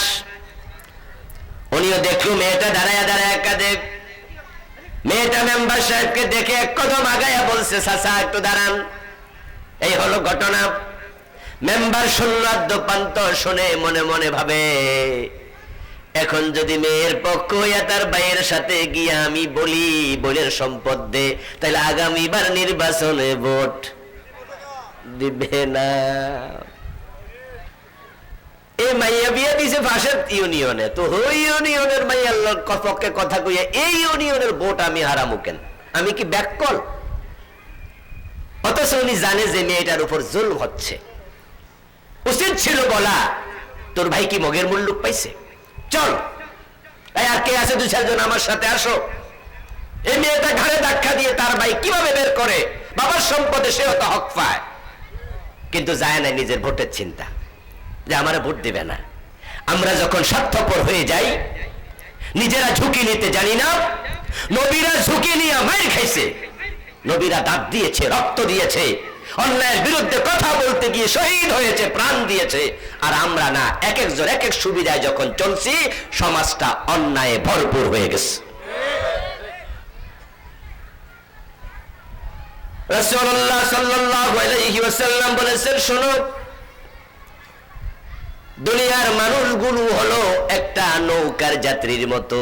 Speaker 1: উনিও দেখলো মেয়েটা দাঁড়ায় কাঁদে। মেয়েটা মেম্বার সাহেবকে দেখে এক কদম আগাইয়া বলছে, চাচা একটু দাঁড়ান। এই হলো ঘটনা। মেম্বার শুনল, শুনে মনে মনে ভাবে, এখন যদি মেয়ের পক্ষ হইয়া তার ভাইয়ের সাথে গিয়া আমি বলি বোনের সম্পদ দে, তাহলে আগামীবার নির্বাচনে ভোট দিবে না। এই মাইয়া বিয়ে দিছে পাশের ইউনিয়নে, তো ওই ইউনিয়নের মাইয়ার পক্ষে কথা কইয়া এই ইউনিয়নের ভোট আমি হারামু কেন? আমি কি ব্যাককল? অথচ উনি জানে যে মেয়েটার উপর জুলম হচ্ছে। উচিত ছিল বলা, তোর ভাই কি মগের মুল্লুক পাইছে, চল আর কে আছে দুই চারজন আমার সাথে আসো। এই মেয়েটা ঘাড়ে ধাক্কা দিয়ে তার ভাই কিভাবে বের করে, বাবার সম্পদে সেও তো হক পায়, কিন্তু যায় না নিজের ভোটের চিন্তা যে আমার ভোট দিবে না। আমরা যখন স্বার্থপর হয়ে যাই, নিজেরা ঝুঁকি নিতে জানি না। নবীরা ঝুঁকি নিয়ে মাইর খাইছে, নবীরা দাঁত দিয়েছে, রক্ত দিয়েছে, অন্যায়ের বিরুদ্ধে কথা বলতে গিয়ে শহীদ হয়েছে, প্রাণ দিয়েছে। আর আমরা না, এক একজন এক এক সুবিধায় যখন চলছি, সমাজটা অন্যায়ে ভরপুর হয়ে গেছে। রাসূলুল্লাহ সাল্লাল্লাহু আলাইহি ওয়াসাল্লাম বলেছেন, শোনো, দুনিয়ার মানুষগুলো হলো একটা নৌকার যাত্রীর মতো।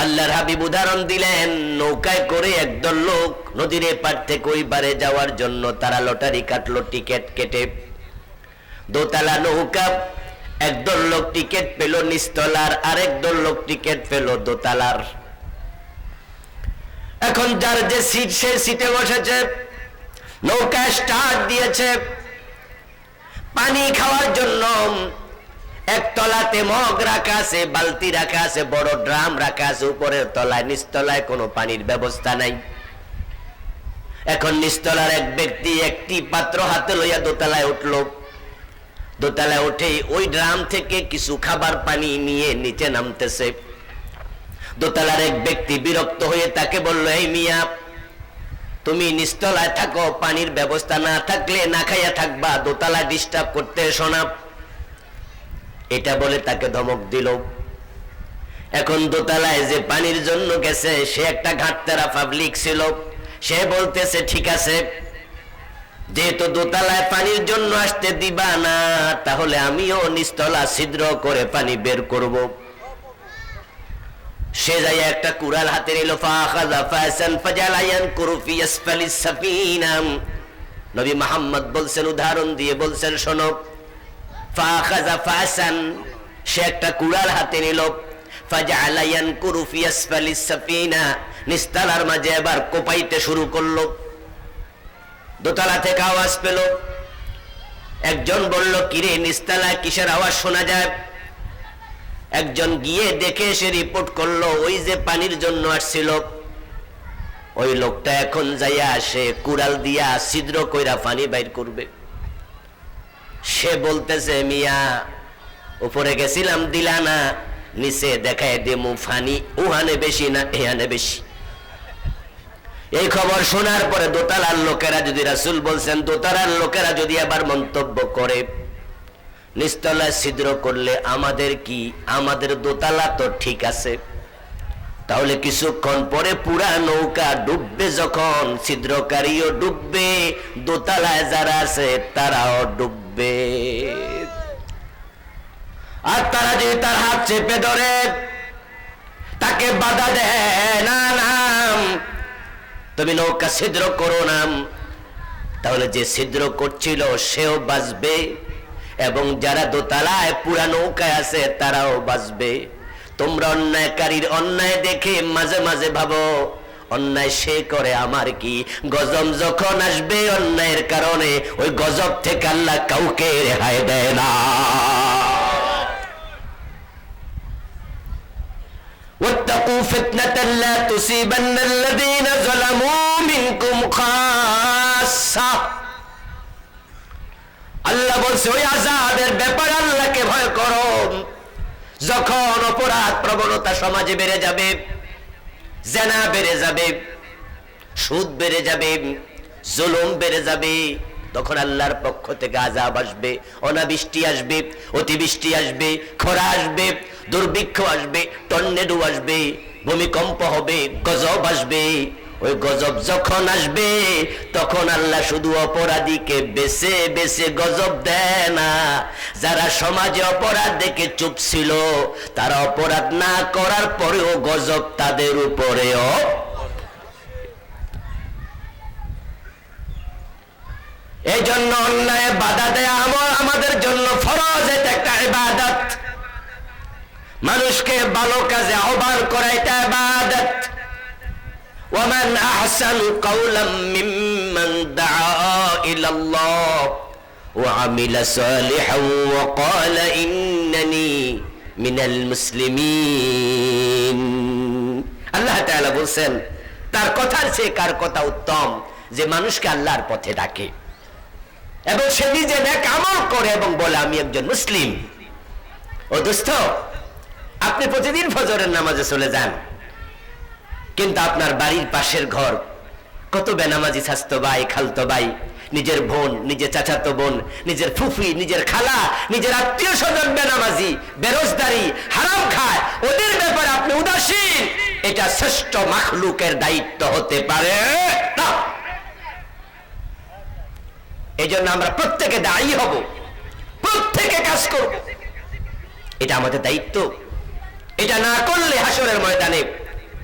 Speaker 1: আল্লাহর হাবিব উদাহরণ দিলেন, নৌকায় করে একদল লোক নদীর এপার থেকে ওই পারে যাওয়ার জন্য তারা লটারি কাটলো, টিকিট কেটে। দোতলা নৌকা, একদল লোক টিকিট পেল নিচতলার, আরেক দল লোক টিকিট পেল দোতলার। এখন যার যে সিট, সে সিটে বসেছে, নৌকা স্টার্ট দিয়েছে। পানি খাওয়ার জন্য একতলাতে মগ রাখা আছে, বালতি রাখা আছে, বড় ড্রাম রাখা আছে উপরের তলায়। নিচতলায় কোনো পানির ব্যবস্থা নাই। এখন নিচতলার এক ব্যক্তি একটি পাত্র হাতে লইয়া দোতলায় উঠল। দোতলায় উঠে ওই ড্রাম থেকে কিছু খাবার পানি নিয়ে নিচে নামতেছে। দোতলার এক ব্যক্তি বিরক্ত হয়ে তাকে বলল, এই মিয়া, তুমি নিচতলায় থাকো, পানির ব্যবস্থা না থাকলে না খাইয়া থাকবা, দোতলায় ডিস্টার্ব করতে এসো না। এটা বলে তাকে ধমক দিল। এখন দোতলায় যে পানির জন্য গেছে, সে একটা ঘাটতেরা পাবলিক ছিল। সে বলতেছে, ঠিক আছে, যেহেতু দোতলায় পানির জন্য আসতে দিবা না, তাহলে আমিও নিচতলা ছিদ্র করে পানি বের করব। সে যাই একটা কুড়াল হাতে নিল। নবী মুহাম্মদ বলছেন, উদাহরণ দিয়ে বলছেন, শোনো, সে একটা কুড়াল হাতে নিল। নিস্তালার মাঝে এবার কোপাইতে শুরু করলো। দোতলা থেকে আওয়াজ পেল। একজন বলল, কিরে, নিস্তালায় কিসের আওয়াজ শোনা যায়? একজন গিয়ে দেখে এসে রিপোর্ট করলো, ওই যে পানির জন্য আসছিল ওই লোকটা এখন যাইয়া সে কুড়াল দিয়া ছিদ্র কইরা পানি বাইর করবে। সে বলতেছে, মিয়া, উপরে গেছিলাম দিলা না, নিচে দেখায় দেমু ফানি, উহানে বেশি না এহানে বেশি। এই খবর শোনার পরে দোতলার লোকেরা, যদি রাসূল বলছেন, দোতলার লোকেরা যদি আবার মন্তব্য করে, নিচতলায় ছিদ্র করলে আমাদের কি, আমাদের দোতলা তো ঠিক আছে। তাহলে কিছুক্ষণ পরে পুরা নৌকা ডুববে, যখন ছিদ্রকারীও ডুববে, দোতলায় যারা আছে তারাও ডুববে। আর তারা যদি তার হাত চেপে ধরে, তাকে বাধা দেয়, না না তুমি নৌকা ছিদ্র করো না, তাহলে যে ছিদ্র করছিল সেও বাঁচবে, এবং যারা দোতলায় পুরা নৌকায় আছে তারাও বাঁচবে। তোমরা অন্যায়কারীর অন্যায় দেখে মাঝে মাঝে ভাবো, অন্যায় সে করে, আমার কি। গজব যখন আসবে অন্যায়ের কারণে, ওই গজব থেকে আল্লাহ কাউকে রেহাই দেয় না। واتقوا فتنة لا تصيبن الذين ظلموا منكم خاصة। আল্লাহ বলছে, ওই আযাবের ব্যাপারে আল্লাহকে ভয় করো। যখন অপরাধ প্রবণতা সমাজে বেড়ে যাবে, জিনা বেড়ে যাবে, সুদ বেড়ে যাবে, জুলুম বেড়ে যাবে, তখন আল্লাহর পক্ষ থেকে আযাব আসবে, অনাবৃষ্টি আসবে, অতিবৃষ্টি আসবে, খরা আসবে, দুর্ভিক্ষ আসবে, টর্নেডো আসবে, ভূমিকম্প হবে, গজব আসবে। ওই গজব যখন আসবে, তখন আল্লাহ শুধু অপরাধীকে বেছে বেছে গজব দেয় না। যারা সমাজে অপরাধ দেখে চুপ ছিল, তারা অপরাধ না করার পরেও গজব তাদের উপরেও। এই জন্য অন্যায় বাধা দেয়া আমাদের জন্য ফরজ, এটা একটা ইবাদত। মানুষকে ভালো কাজে আহ্বান করা এটা ইবাদত। ওয়ামান আহসানু কাওলাম মিম্মান দাআ ইলাল্লাহ ওয়া আমিলা সালিহান ওয়া ক্বালা ইন্নানি মিনাল মুসলিমিন। আল্লাহ তাআলা বলেন তার কথার চেয়ে কার কথা উত্তম, যে মানুষকে আল্লাহর পথে ডাকে এবং সে নিজে নেক আমল করে এবং বলে আমি একজন মুসলিম। ও দোস্ত, আপনি প্রতিদিন ফজরের নামাজে চলে যান, কিন্তু আপনার বাড়ির পাশের ঘর কত বেনামাজি স্বাস্থ্য ভাই, খালতো ভাই, নিজের বোন, নিজের চাচাতো বোন, নিজের ফুফি, নিজের খালা, নিজের আত্মীয় স্বজন বেনামাজি, বেরোজগারি, হারাম খায়, ওদের ব্যাপারে আপনি উদাসীন। এটা শ্রেষ্ঠ মাখলুকের দায়িত্ব হতে পারে না। এই জন্য আমরা প্রত্যেকে দায়ী হব, প্রত্যেকে কাজ করব, এটা আমাদের দায়িত্ব। এটা না করলে হাসরের ময়দানে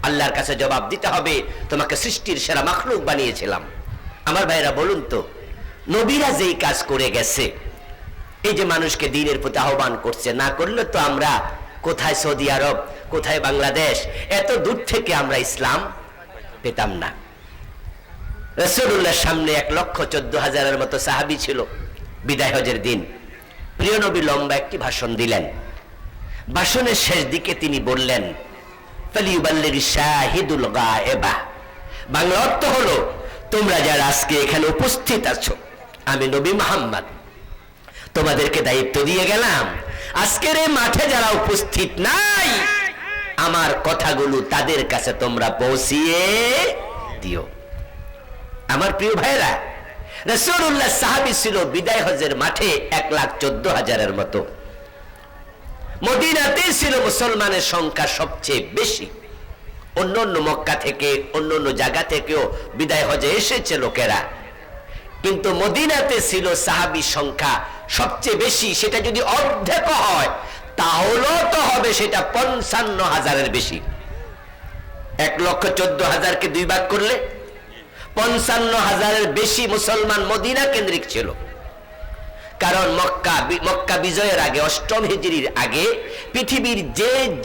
Speaker 1: আল্লাহর কাছে জবাব দিতে হবে, তোমাকে সৃষ্টির সেরা মাখলুক বানিয়েছিলাম। আমার ভাইরা বলুন তো, নবীরা যেই কাজ করে গেছে, এই যে মানুষকে দ্বীনের প্রতি আহ্বান করছে, না করলে তো আমরা কোথায় সৌদি আরব, কোথায় বাংলাদেশ, এত দূর থেকে আমরা ইসলাম পেতাম না। রাসূলুল্লাহর সামনে 1,14,000-এর মতো সাহাবী ছিল। বিদায় হজের দিন প্রিয় নবী লম্বা একটি ভাষণ দিলেন। ভাষণের শেষ দিকে তিনি বললেন, ফালিউবাল্লিগিশ শাহিদুল গায়েবা। বাংলা অর্থ হলো, তোমরা যারা আজকে এখানে উপস্থিত আছো, আমি নবী মুহাম্মদ তোমাদেরকে দায়িত্ব দিয়ে গেলাম, আজকের এই মাঠে যারা উপস্থিত নাই, আমার কথাগুলো তাদের কাছে তোমরা পৌঁছিয়ে দিও। আমার প্রিয় ভাইরা, রাসূলুল্লাহ সাহাবী ছিল বিদায় হজের মাঠে 1,14,000-এর মতো। মদিনাতে ছিল মুসলমানের সংখ্যা সবচেয়ে বেশি। অন্য অন্য মক্কা থেকে, অন্য অন্য জায়গা থেকেও বিদায় হজে এসেছে লোকেরা, কিন্তু মদিনাতে ছিল সাহাবীর সংখ্যা সবচেয়ে বেশি। সেটা যদি অর্ধেক হয় তাহলেও তো হবে সেটা 55,000-এর বেশি। 1,14,000-কে 2 ভাগ করলে 55,000-এর বেশি মুসলমান মদিনা কেন্দ্রিক ছিল। কারণ মক্কা বিজয়ের আগে, 8ম হিজরির আগে পৃথিবীর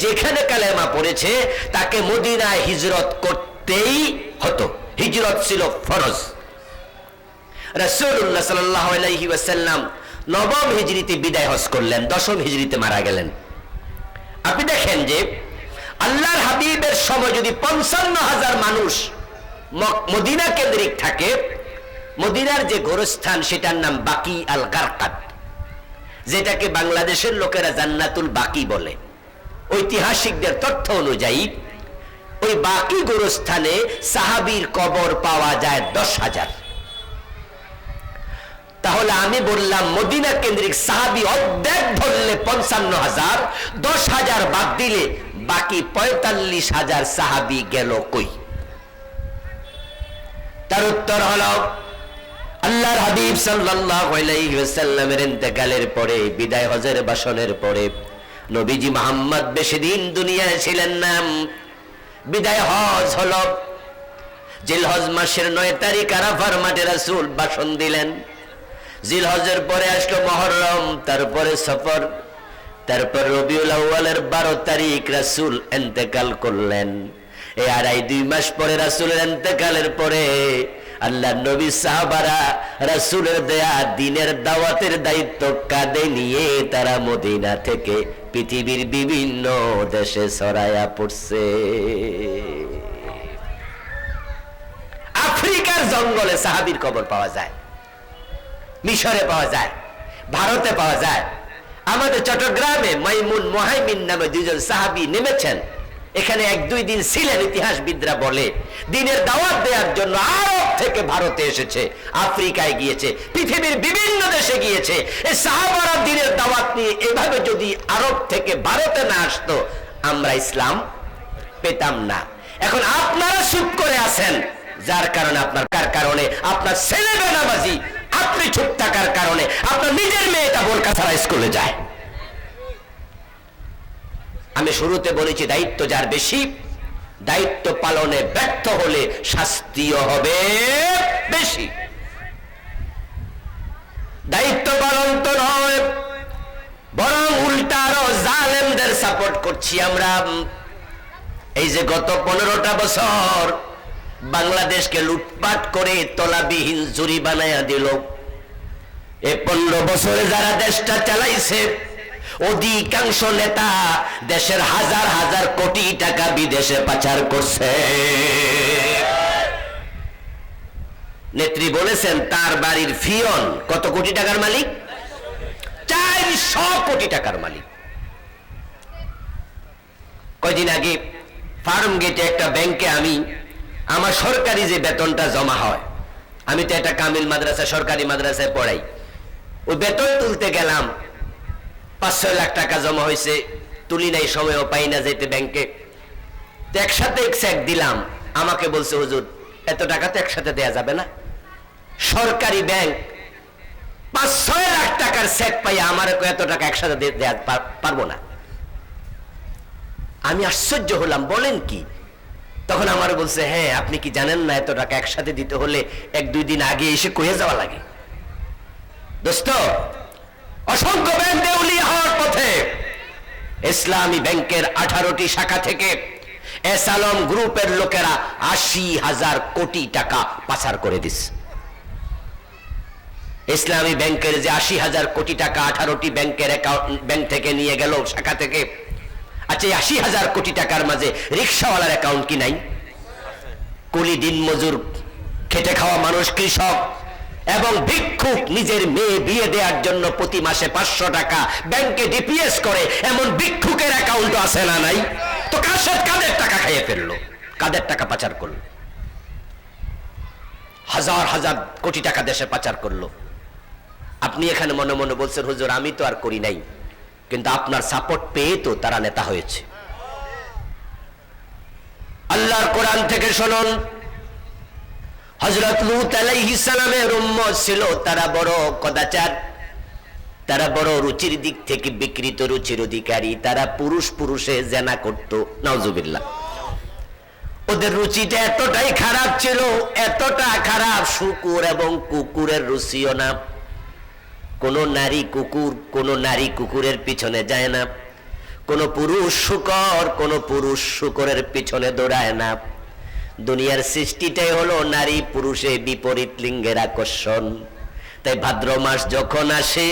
Speaker 1: যেখানে কালেমা পড়েছে তাকে মদিনায় হিজরত করতেই হতো। হিজরত ছিল ফরজ। রাসূলুল্লাহ সাল্লাল্লাহু আলাইহি ওয়াসাল্লাম 9ম হিজরিতে বিদায় হজ করলেন, 10ম হিজরিতে মারা গেলেন। আপনি দেখেন যে আল্লাহর হাবিবের সময় যদি 55,000 মানুষ মদিনা কেন্দ্রিক থাকে, মদিনার যে গোরস্থান সেটার নাম বাকি আল গারকাদ, যেটাকে বাংলাদেশের লোকেরা জান্নাতুল বাকি বলে। ঐতিহাসিকদের তথ্য অনুযায়ী ওই বাকি গোরস্থানে সাহাবীর কবর পাওয়া যায় 10,000। তাহলে আমি বললাম মদিনা কেন্দ্রিক সাহাবী অর্ধেক ধরলে 55,000, 10,000 বাদ দিলে বাকি 45,000 সাহাবী গেল কই? তার উত্তর হলো, আল্লাহর হাবিব সাল্লাল্লাহু আলাইহি ওয়াসাল্লামের ইন্তেকালের পরে, বিদায় হজের ভাষণের পরে নবীজি মুহাম্মদ বেশি দিন দুনিয়ায় ছিলেন না। বিদায় হজ হলো জিলহজ মাসের 9 তারিখ আরাফার মাঠে রাসূল ভাষণ দিলেন। জিলহজের পরে আসলো মুহররম, তারপরে সফর, তারপর রবিউল আউয়ালের 12 তারিখ রাসূল ইন্তেকাল করলেন। এই 2.5 মাস পরে রাসূলের ইন্তেকালের পরে আল্লাহর নবী সাহাবারা রাসূলের দেয়া দ্বীনের দাওয়াতের দায়িত্ব কাঁধে নিয়ে তারা মদিনা থেকে পৃথিবীর বিভিন্ন দেশে ছড়ায়া পড়ছে। আফ্রিকার জঙ্গলে সাহাবীর কবর পাওয়া যায়, মিশরে পাওয়া যায়, ভারতে পাওয়া যায়। আমাদের চট্টগ্রামে মাইমুন মুহাইমিন নামে 2জন সাহাবী নেমেছেন, এখানে 1-2 দিন ছিলেন। ইতিহাসবিদরা বলে দ্বীনের দাওয়াত দেওয়ার জন্য আরব থেকে ভারতে এসেছে, আফ্রিকায় গিয়েছে, পৃথিবীর বিভিন্ন দেশে গিয়েছে। এই সাহাবারা দ্বীনের দাওয়াত নিয়ে এভাবে যদি আরব থেকে ভারতে না আসতো, আমরা ইসলাম পেতাম না। এখন আপনারা চুপ করে আছেন, যার কারণে আপনার ছেলে বেনামাজি, আপনি চুপ থাকার কারণে আপনার নিজের মেয়েটা বোরকা ছাড়া স্কুলে যায়। আমি শুরুতে বলেছি, দায়িত্ব যার বেশি, দায়িত্ব পালনে ব্যর্থ হলে শাস্তিও হবে বেশি। দায়িত্ব পালন তো নয়, বরং উল্টা আরো জালেমদের সাপোর্ট করছি আমরা। এই যে গত 15টা বছর বাংলাদেশকে লুটপাট করে তলাবিহীন জুরি বানায়া দিল, এই 15 বছরে যারা দেশটা চালাইছে অধিকাংশ নেতা দেশের হাজার হাজার কোটি টাকা বিদেশে পাচার করছে। নেত্রী বলেছেন তার বাড়ির ফিয়ন কত কোটি টাকার মালিক? 400 কোটি টাকার মালিক। কয়দিন আগে ফার্ম গেটে একটা ব্যাংকে আমি আমার সরকারি যে বেতনটা জমা হয়, আমি তো একটা কামিল মাদ্রাসা সরকারি মাদ্রাসায় পড়াই, ওই বেতন তুলতে গেলাম, 5-6 লাখ টাকা জমা হয়েছে, তুলি নাই, সময়ও পাই না যেতে ব্যাংকে। তো একসাথে চেক দিলাম, আমাকে বলছে হুজুর এত টাকা তো একসাথে দেয়া যাবে না, সরকারি ব্যাংক 5-6 লাখ টাকার চেক পাই আমার এত টাকা একসাথে দেয়া পারবো না। আমি আশ্চর্য হলাম, বলেন কি? তখন আমার বলছে হ্যাঁ আপনি কি জানেন না এত টাকা একসাথে দিতে হলে 1-2 দিন আগে এসে কয়ে যাওয়া লাগে। দোস্ত, অসংখ্য ব্যাংক দেউলিয়া হওয়ার পথে। ইসলামী ব্যাংকের 18টি শাখা থেকে এস আলম গ্রুপের লোকেরা 80,000 কোটি টাকা পাচার করে দিচ্ছে। ইসলামী ব্যাংকের যে 80,000 কোটি টাকা 18টি ব্যাংক থেকে নিয়ে গেল শাখা থেকে, আচ্ছা 80,000 কোটি টাকার মাঝে রিক্সাওয়ালার অ্যাকাউন্ট কি নাই? কুলি দিন মজুর খেটে খাওয়া মানুষ, কৃষক এবং ভিক্ষুক নিজের মেয়ে বিয়ে দেওয়ার জন্য প্রতি মাসে 500 টাকা ব্যাংকে ডিপিএস করে, এমন ভিক্ষুকের অ্যাকাউন্ট আছে না নাই? তো কাদের টাকা খাইয়ে ফেললো, কাদের টাকা পাচার করলো? হাজার হাজার কোটি টাকা দেশে পাচার করলো। আপনি এখানে মনে মনে বলছেন হুজুর আমি তো আর করি নাই, কিন্তু আপনার সাপোর্ট পেয়ে তো তারা নেতা হয়েছে। আল্লাহর কোরআন থেকে শুনুন, হযরত লূত আলাইহিস সালামের উম্মত ছিল, তারা বড় কদাচার, তারা বড় রুচির দিক থেকে বিকৃত রুচির অধিকারী, তারা পুরুষে জেনা করত, নাউজুবিল্লাহ। ওদের রুচিটা এতটাই খারাপ ছিল, এতটা খারাপ, শুকুর এবং কুকুরের রুচিও না। কোন নারী কুকুরের পিছনে যায় না, কোন পুরুষ শুকরের পিছনে দৌড়ায় না। দুনিয়ার সৃষ্টিটাই হলো নারী পুরুষে বিপরীত লিঙ্গের আকর্ষণ। তাই ভাদ্র মাস যখন আসে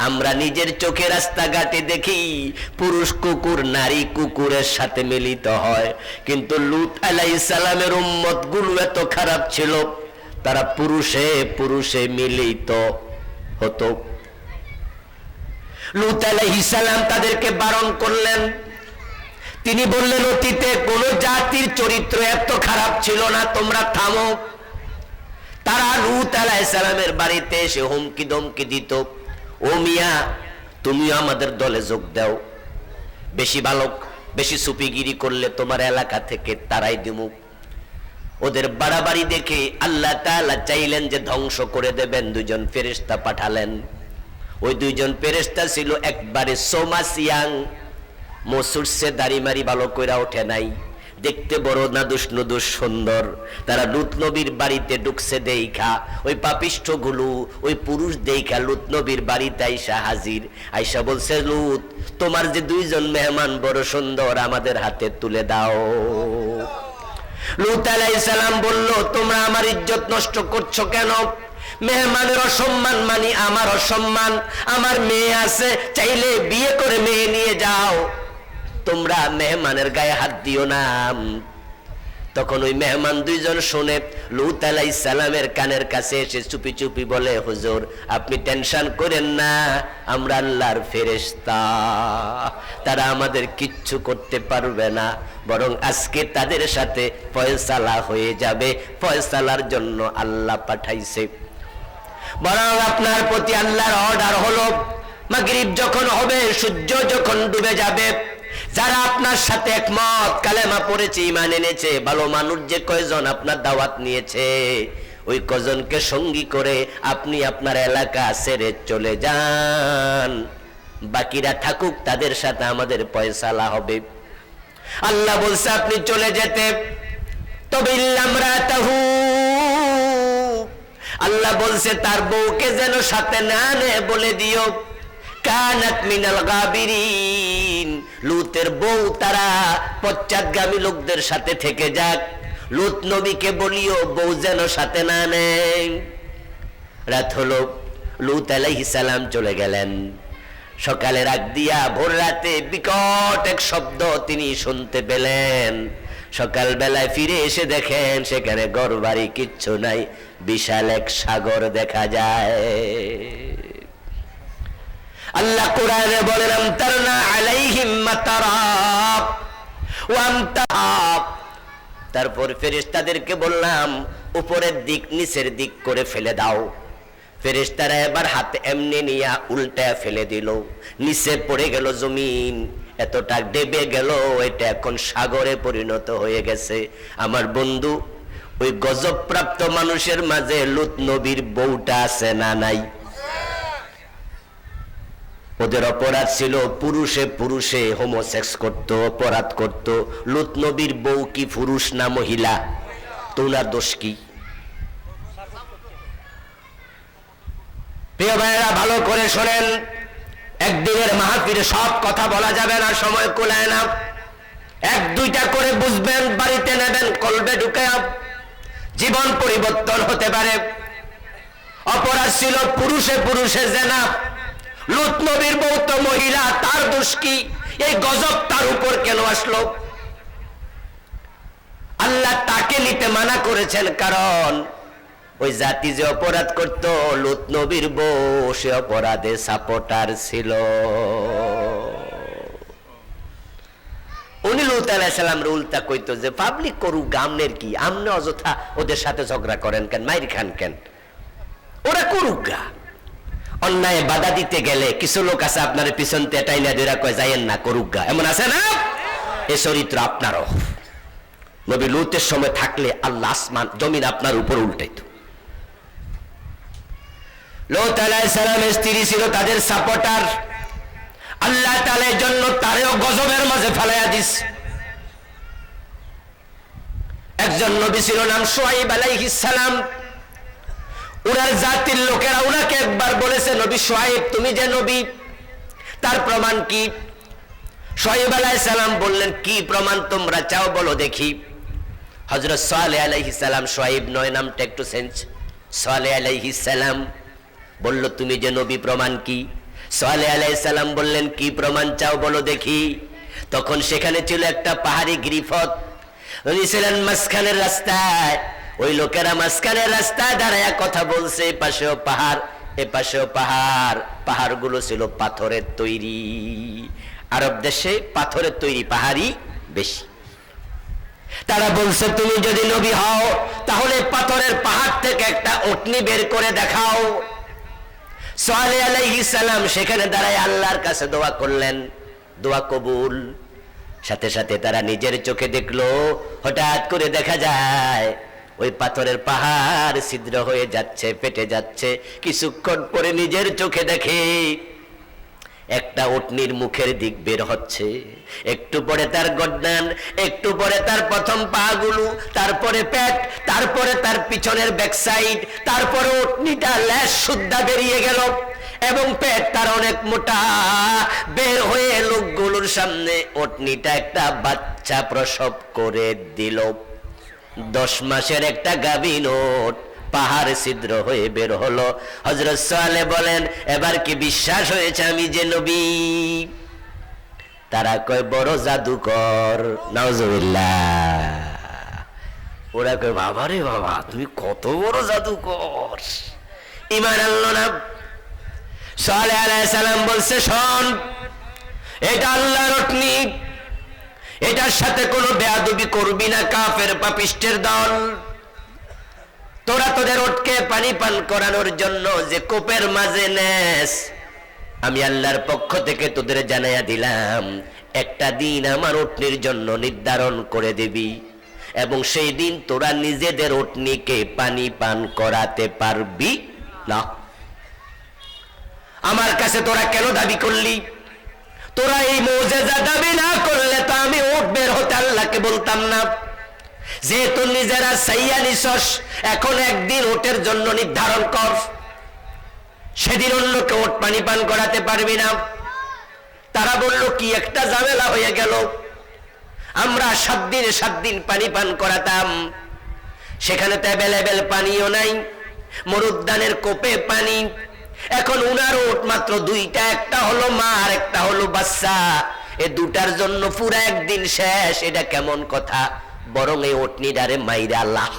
Speaker 1: আমরা নিজের চোখে রাস্তাঘাটে দেখি পুরুষ কুকুর নারী কুকুরের সাথে মিলিত হয়। কিন্তু লূত আলাইহিস সালামের উম্মত গুলো এত খারাপ ছিল, তারা পুরুষে মিলিত হতো। লূত আলাইহিস সালাম তাদেরকে বারণ করলেন। তিনি বললেন অতীতে কোন জাতির চরিত্র এত খারাপ ছিল না, তোমরা থামো। তারা লূত আলাইহিস সালামের বাড়িতে এসে হুমকি দমকি দিত, ও মিয়া তুমিও আমাদের দলে যোগ দাও, বেশি সুপিগিরি করলে তোমার এলাকা থেকে তারাই দিমু। ওদের বাড়াবাড়ি দেখে আল্লাহ তাআলা চাইলেন যে ধ্বংস করে দেবেন, 2জন ফেরেশতা পাঠালেন। ওই 2জন ফেরেশতা ছিল একবারে সোমাসিয়াং, মসুরসে দাড়ি মারি ভালো কইরা ওঠে নাই, দেখতে বড় নাদুস সুন্দর। তারা লূত নবীর বাড়িতে ঢুকছে দেইখা ওই পাপিষ্ঠ গুলো ওই পুরুষ দেইখা লূত নবীর বাড়িতে আইসা বলছে, লূত তোমার যে 2জন মেহমান বড় সুন্দর, আমাদের হাতে তুলে দাও। লূত আলাইহিস সালাম বলল, তোমরা আমার ইজ্জত নষ্ট করছো কেন? মেহমানের অসম্মান মানে আমার অসম্মান। আমার মেয়ে আছে, চাইলে বিয়ে করে মেয়ে নিয়ে যাও, তোমরা মেহমানের গায়ে হাত দিও না। তখন ওই মেহমান 2জন শুনে লূত আলাইহিস সালামের কানের কাছে এসে চুপি চুপি বলে, হুজুর আপনি টেনশন করেন না, আমরা আল্লাহর ফেরেশতা, তারা আমাদের কিচ্ছু করতে পারবে না, বরং আজকে তাদের সাথে ফয়সালা হয়ে যাবে, ফয়সালার জন্য আল্লাহ পাঠাইছে। বরং আপনার প্রতি আল্লাহর অর্ডার হলো, মাগরিব যখন হবে, সূর্য যখন ডুবে যাবে, যারা আপনার সাথে একমত, কালেমা পড়েছে, ঈমান এনেছে, ভালো মানুষ যে কয়জন আপনার দাওয়াত নিয়েছে, ওই কজনকে সঙ্গী করে আপনি আপনার এলাকা ছেড়ে চলে যান, বাকিরা থাকুক, তাদের সাথে আমাদের ফয়সালা হবে। আল্লাহ বলছে আপনি চলে যেতে, তবে ইল্লামরাতাহু, আল্লাহ বলছে তার বউকে যেন সাথে না নেয় বলে দিও, কানাত মিনাল গাবিরিন, লুতের বউ তারা পশ্চাৎগামী লোকদের সাথে থেকে যাক। লুত নবীকে বলিও বউ যেন সাথে না নেয়। রাত হলো, লুত আলাইহিস সালাম চলে গেলেন। সকালে রাত দিয়া ভোর রাতে বিকট এক শব্দ তিনি শুনতে পেলেন। সকাল বেলায় ফিরে এসে দেখেন সেখানে ঘরবাড়ি কিচ্ছু নাই, বিশাল এক সাগর দেখা যায়। আল্লাহ কোরআনে বলেন আমতারনা আলাইহিম মাতারাব ওয়া আমতারাব। তারপর ফেরেশতাদেরকে বললাম উপরের দিক নিচের দিক করে ফেলে দাও। ফেরেশতারা এবার হাতে এমনি নিয়া উল্টা ফেলে দিল, নিচে পড়ে গেল জমিন, এতটা ডেবে গেল এটা এখন সাগরে পরিণত হয়ে গেছে। আমার বন্ধু, ওই গজবপ্রাপ্ত মানুষের মাঝে লুত নবীর বউটা আছে না নাই? ওদের অপরাধ ছিল পুরুষে পুরুষে হোমোসেক্স করত, অপরাধ করত। লুত নবীর বউ কি পুরুষ না মহিলা? তো ওনার দোষ কি? প্রিয় ভাইয়েরা ভালো করে শোনেন, একদিনের মাহফিলে সব কথা বলা যাবে না, সময় কুলায় না। এক দুইটা করে বুঝবেন, বাড়িতে নেবেন, কলবে ঢুকে জীবন পরিবর্তন হতে পারে। অপরাধ ছিল পুরুষে পুরুষে জেনা। লুত নবীর বউ তো মহিলা, তার দোষ কি? এই গজব তার উপর কেন আসলো? আল্লাহ তাকে নিতে মানা করেছেন, কারণ ওই জাতি যে অপরাধ করত, লুত নবীর বউ সে অপরাধে সাপোর্টার ছিল। উনি লুত আলাইহিস সালাম উল্টা কইতো যে পাবলিক করুক, গামনের কি, আমনে অযথা ওদের সাথে ঝগড়া করেন কেন, মাইর খান কেন, ওরা করুক গা। অন্যায় বাধা দিতে গেলে কিছু লোক আছে আপনার পিছন তেটাই না ধরে কয় যাইয়েন না, করুক গা, এমন আছে না? এই চরিত্র আপনারও। নবী লুতের সময় থাকলে আল্লাহ আসমান জমিন আপনার উপর উল্টাইতো। লূত আলাইহিস সালামের স্ত্রী ছিল তাদের সাপোর্টার। আল্লাহ তাআলার জন্য তারেও গজবের মাঝে ফেলাইয়া দিস। একজন নবী ছিল নাম শুআয়ব আলাইহিস সালাম। ওনার জাতির লোকেরা ওনাকে একবার বলেছে, নবী শুআয়ব তুমি যে নবী, তার প্রমাণ কি? শুআয়ব আলাইহিস সালাম বললেন, কি প্রমাণ তোমরা চাও বলো দেখি। হযরত সালেহ আলাইহিস সালাম, শুআয়ব নয়, নামটা একটু চেঞ্জ। সালেহ আলাইহিস সালাম বলল তুমি যে নবী, প্রমাণ কি? সালেহ আলাইহিস সালাম বললেন, কি প্রমাণ চাও বলো দেখি। তখন সেখানে ছিল একটা পাহাড়ি গিরিপথ, উনি ছিলেন মাঝখানের রাস্তায়। ওই লোকেরা মাঝখানের রাস্তায় দাঁড়ায় কথা বলছে, এপাশেও পাহাড় এপাশেও পাহাড়। পাহাড়গুলো ছিল পাথরের তৈরি। আরব দেশে পাথরের তৈরি পাহাড়ই বেশি। তারা বলছে তুমি যদি নবী হও তাহলে পাথরের পাহাড় থেকে একটা উটনি বের করে দেখাও। সালেহ আলাইহিস সালাম সেখানে দাঁড়ায় আল্লাহর কাছে দোয়া করলেন, দোয়া কবুল। সাথে সাথে তারা নিজের চোখে দেখলো, হঠাৎ করে দেখা যায় ওই পাথরের পাহাড় ছিদ্র হয়ে যাচ্ছে, ফেটে যাচ্ছে। কিছুক্ষণ পরে নিজের চোখে দেখে একটা উটনির মুখের দিক বের হচ্ছে, একটু পরে তার গর্দান, একটু পরে তার প্রথম পাগুলো, তারপরে পেট, তারপরে তার পিছনের ব্যাক সাইড, তারপরে উটনিটা ল্যাস সুদ্ধা বেরিয়ে গেল এবং পেট তার অনেক মোটা বের হয়ে লোকগুলোর সামনে উটনিটা একটা বাচ্চা প্রসব করে দিল। 10 মাসের একটা গাভীর ওট পাহাড় ছিদ্র হয়ে বের হলো। হযরত সালেহ বলেন, এবার কি বিশ্বাস হয়েছে আমি যে নবী? তারা কয় বড় জাদুকর, নাউজুবিল্লাহ। ওরা কয় বাবা রে বাবা, তুমি কত বড় জাদুকর, ঈমান আনলো না। সালেহ আলাইহিস সালাম বলছে, শোন, এটা আল্লাহর উটনি, এটার সাথে কোনো বেয়াদবি করবি না, কাফের পাপিষ্টের দল। তোরা তোদের উটকে পানি পান করানোর জন্য যে কূপের মাঝে নেস, আমি আল্লাহর পক্ষ থেকে তোদের জানাইয়া দিলাম, একটা দিন আমার উটনির জন্য নির্ধারণ করে দিবি এবং সেই দিন তোরা নিজেদের উটনিকে পানি পান করাতে পারবি না। আমার কাছে তোরা কেন দাবি করলি? তোরা এই মুজিজা দাবি না করলে তো আমি উট বের হতে আল্লাহকে বলতাম না। যেহেতু নিজেরা সাইয়া নিছস, এখন একদিন ওটের জন্য নির্ধারণ কর, সেদিন অন্যকে ওট পানি পান করাতে পারবি না। তারা বলল, কি একটা ঝামেলা হয়ে গেল, আমরা 7 দিন পানি পান করাতাম, সেখানে তো অ্যাভেলেবেল পানিও নাই, মরুদ্যানের কোপে পানি, এখন উনার ওট মাত্র 2টা, একটা হলো মা আর একটা হলো বাচ্চা, এই দুটার জন্য পুরা একদিন শেষ। এটা কেমন কথা? বরং এই ওটনিটারে মাইরা আল্লাহ।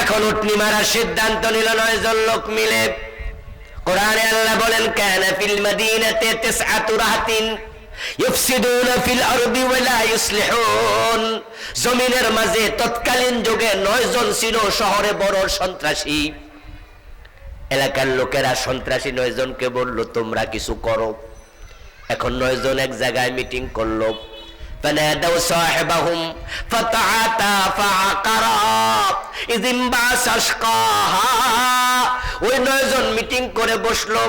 Speaker 1: এখন উটনি মারার সিদ্ধান্ত নিল 9 জন লোক মিলে। কোরআনে আল্লাহ বলেন, কানা ফিল মাদিনাতি 9 রাহাতিন ইফসিদুনা ফিল আরদি ওয়া লা ইসলিহুন। জমিনের মাঝে তৎকালীন যুগে 9 জন ছিল শহরে বড় সন্ত্রাসী। এলাকার লোকেরা সন্ত্রাসী 9 জনকে বলল, তোমরা কিছু করো। এখন 9 জন এক জায়গায় মিটিং করলো। فنادوا صاحبهم فتعاطى فعقر إذ انبعث أشقاها। ওই 9 জন মিটিং করে বসলো,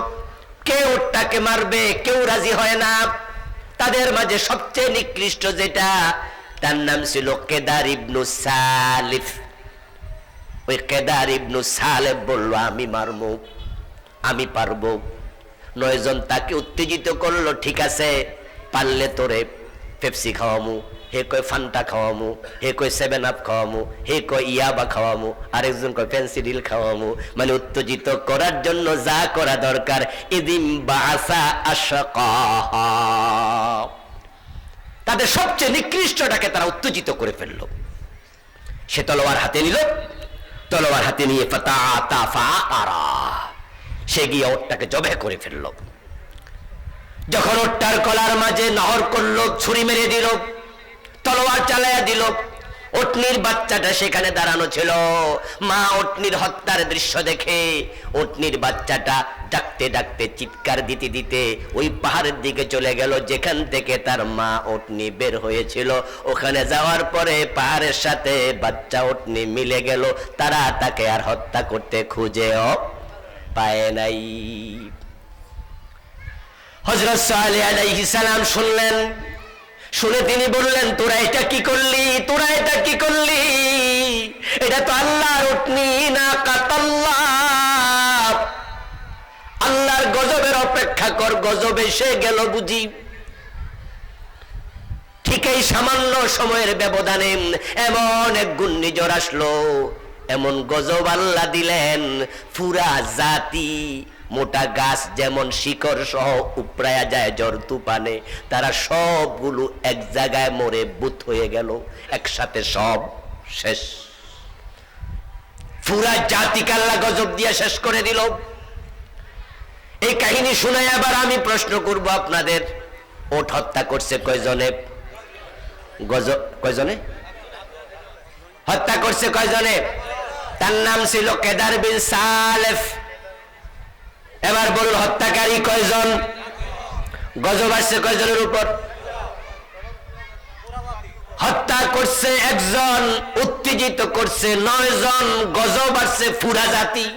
Speaker 1: কেউ ওটাকে মারবে, কেউ রাজি হয় না। তাদের মাঝে সবচেয়ে নিকৃষ্ট যেটা, তার নাম ছিল কেদার ইবনু সালিফ। ওই কেদার ইবনু সালেফ বলল, আমি মারবো, আমি পারবো। 9 জন তাকে উত্তেজিত করলো, ঠিক আছে, পারলে তোরে পেপসি খাওয়ামু, হে কয় ফান্টা খাওয়ামু, হে কয় 7 আপ খাওয়ামু, হে কয় ইয়াবা খাওয়ামু, আরেকজন কয় পেন্সিডিল খাওয়ামু। মানে উত্তেজিত করার জন্য যা করা দরকার। ইদিম বাসা আশকাহা, তাদের সবচেয়ে নিকৃষ্টটাকে তারা উত্তেজিত করে ফেললো। সে তলোয়ার হাতে নিল, তলোয়ার হাতে নিয়ে ফাতাআতা ফাআরা, সে গিয়ে ওটটাকে জবাই করে ফেললো। যখন ওটটার কলার মাঝে নহর করলো, ছুরি মেরে দিল, তলোয়ার চালাইয়া দিল। ওটনির বাচ্চাটা সেখানে দাঁড়ানো ছিল। মা ওটনির হত্যার দৃশ্য দেখে ওটনির বাচ্চাটা ডাকতে ডাকতে, চিৎকার দিতে দিতে ওই পাহাড়ের দিকে চলে গেল যেখান থেকে তার মা ওটনি বের হয়েছিল। ওখানে যাওয়ার পরে পাহাড়ের সাথে বাচ্চা ওটনি মিলে গেল। তারা তাকে আর হত্যা করতে খুঁজেও পায় নাই। হযরত সালেহ আলাইহিস সালাম শুনলেন, শুনে তিনি বললেন, তোরা এটা কি করলি, তোরা এটা কি করলি? এটা তো আল্লাহর উটনি, না কাতাল্লাহ। আল্লাহর গজবের অপেক্ষা কর, গজব এসে গেল বুঝি। ঠিক এই সামান্য সময়ের ব্যবধানে এমন এক ঘূর্ণিঝড় আসলো, এমন গজব আল্লাহ দিলেন, পুরা জাতি, মোটা গাছ যেমন শিকড় সহ উপড়ায়া যায় ঝড় তুফানে, তারা সবগুলো এক জায়গায় মরে বুত হয়ে গেল, একসাথে সব শেষ। পুরা জাতিকে আল্লাহ গজব দিয়ে শেষ করে দিল। এই কাহিনী শুনে আবার আমি প্রশ্ন করব আপনাদের, ওট হত্যা করছে কয়জনে? কয়জনে হত্যা করছে? কয়জনে? তার নাম ছিল কেদার বিন সালেফ। এবার বলুন, হত্যাকারী কয়জন? গজব আসছে কয়জনের উপর? হত্যা করছে একজন, উত্তেজিত করছে 9 জন, গজব আসছে পুরা জাতি।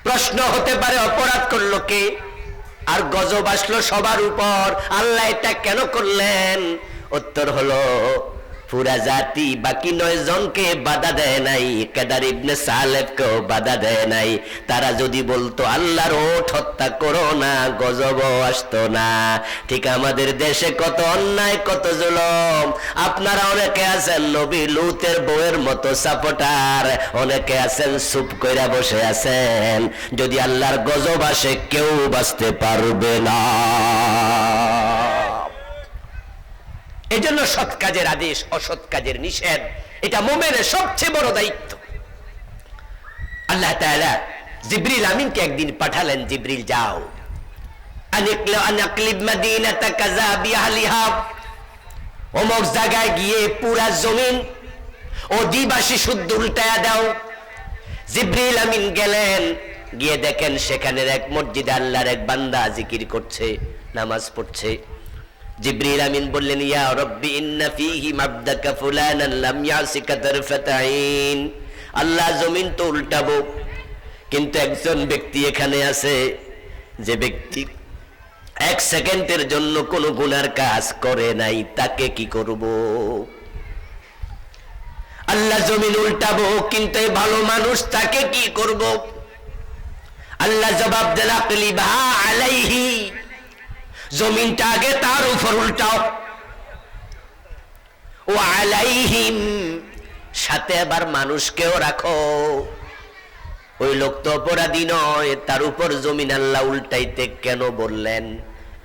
Speaker 1: প্রশ্ন হতে পারে, অপরাধ করলো কে? আর গজব আসলো সবার উপর, আল্লাহ এটা কেন করলেন? উত্তর হলো, পুরা জাতি বাকি 9 জনকে বাধা দেয় নাই, কেদার ইবনে সালেফকেও বাধা দেয় নাই। তারা যদি বলতো আল্লাহর ওট হত্যা করো না, গজব আসতো না। ঠিক আমাদের দেশে কত অন্যায়, কত জুলুম। আপনারা অনেকে আছেন নবী লূতের বউয়ের মতো সাপোর্টার, অনেকে আছেন চুপ কইরা বসে আছেন। যদি আল্লাহর গজব আসে কেউ বাঁচতে পারবে না। এই জন্য সৎ কাজের আদেশ, অসৎ কাজের নিষেধ, এটা মুমিনের সবচেয়ে বড় দায়িত্ব। আল্লাহ তাআলা জিবরিল আমিনকে একদিন পাঠালেন, জিবরিল যাও, আনাকলিব মাদিনাতা কাযা বিআহলিহা, অমুক জায়গায় গিয়ে পুরা জমিন অধিবাসী শুদ্ধ উল্টায়া দাও। জিবরিল আমিন গেলেন, গিয়ে দেখেন সেখানের এক মসজিদে আল্লাহর এক বান্দা জিকির করছে, নামাজ পড়ছে। জিবরিল আমিন বললেন, ইয়া রাব্বি ইন্না ফীহি মাবদাকা ফুলানান লাম ইয়াসিকা তারফাত আইন। আল্লাহ, জমিন তো উল্টাবো, কিন্তু একজন ব্যক্তি এখানে আছে যে ব্যক্তি এক সেকেন্ডের জন্য কোনো গুনার কাজ করে নাই, তাকে কি করব? আল্লাহ জমিন উল্টাবো, কিন্তু এই ভালো মানুষ তাকে কি করব? আল্লাহ জবাব দেন আকলিবা আলাইহি, জমিনটা আগে তার উপর উল্টাও। ও আলাইহিম, সাথে আবার মানুষকেও রাখো। ওই লোক তো অপরাধী নয়, তার উপর জমিন আল্লাহ উল্টাইতে কেন বললেন?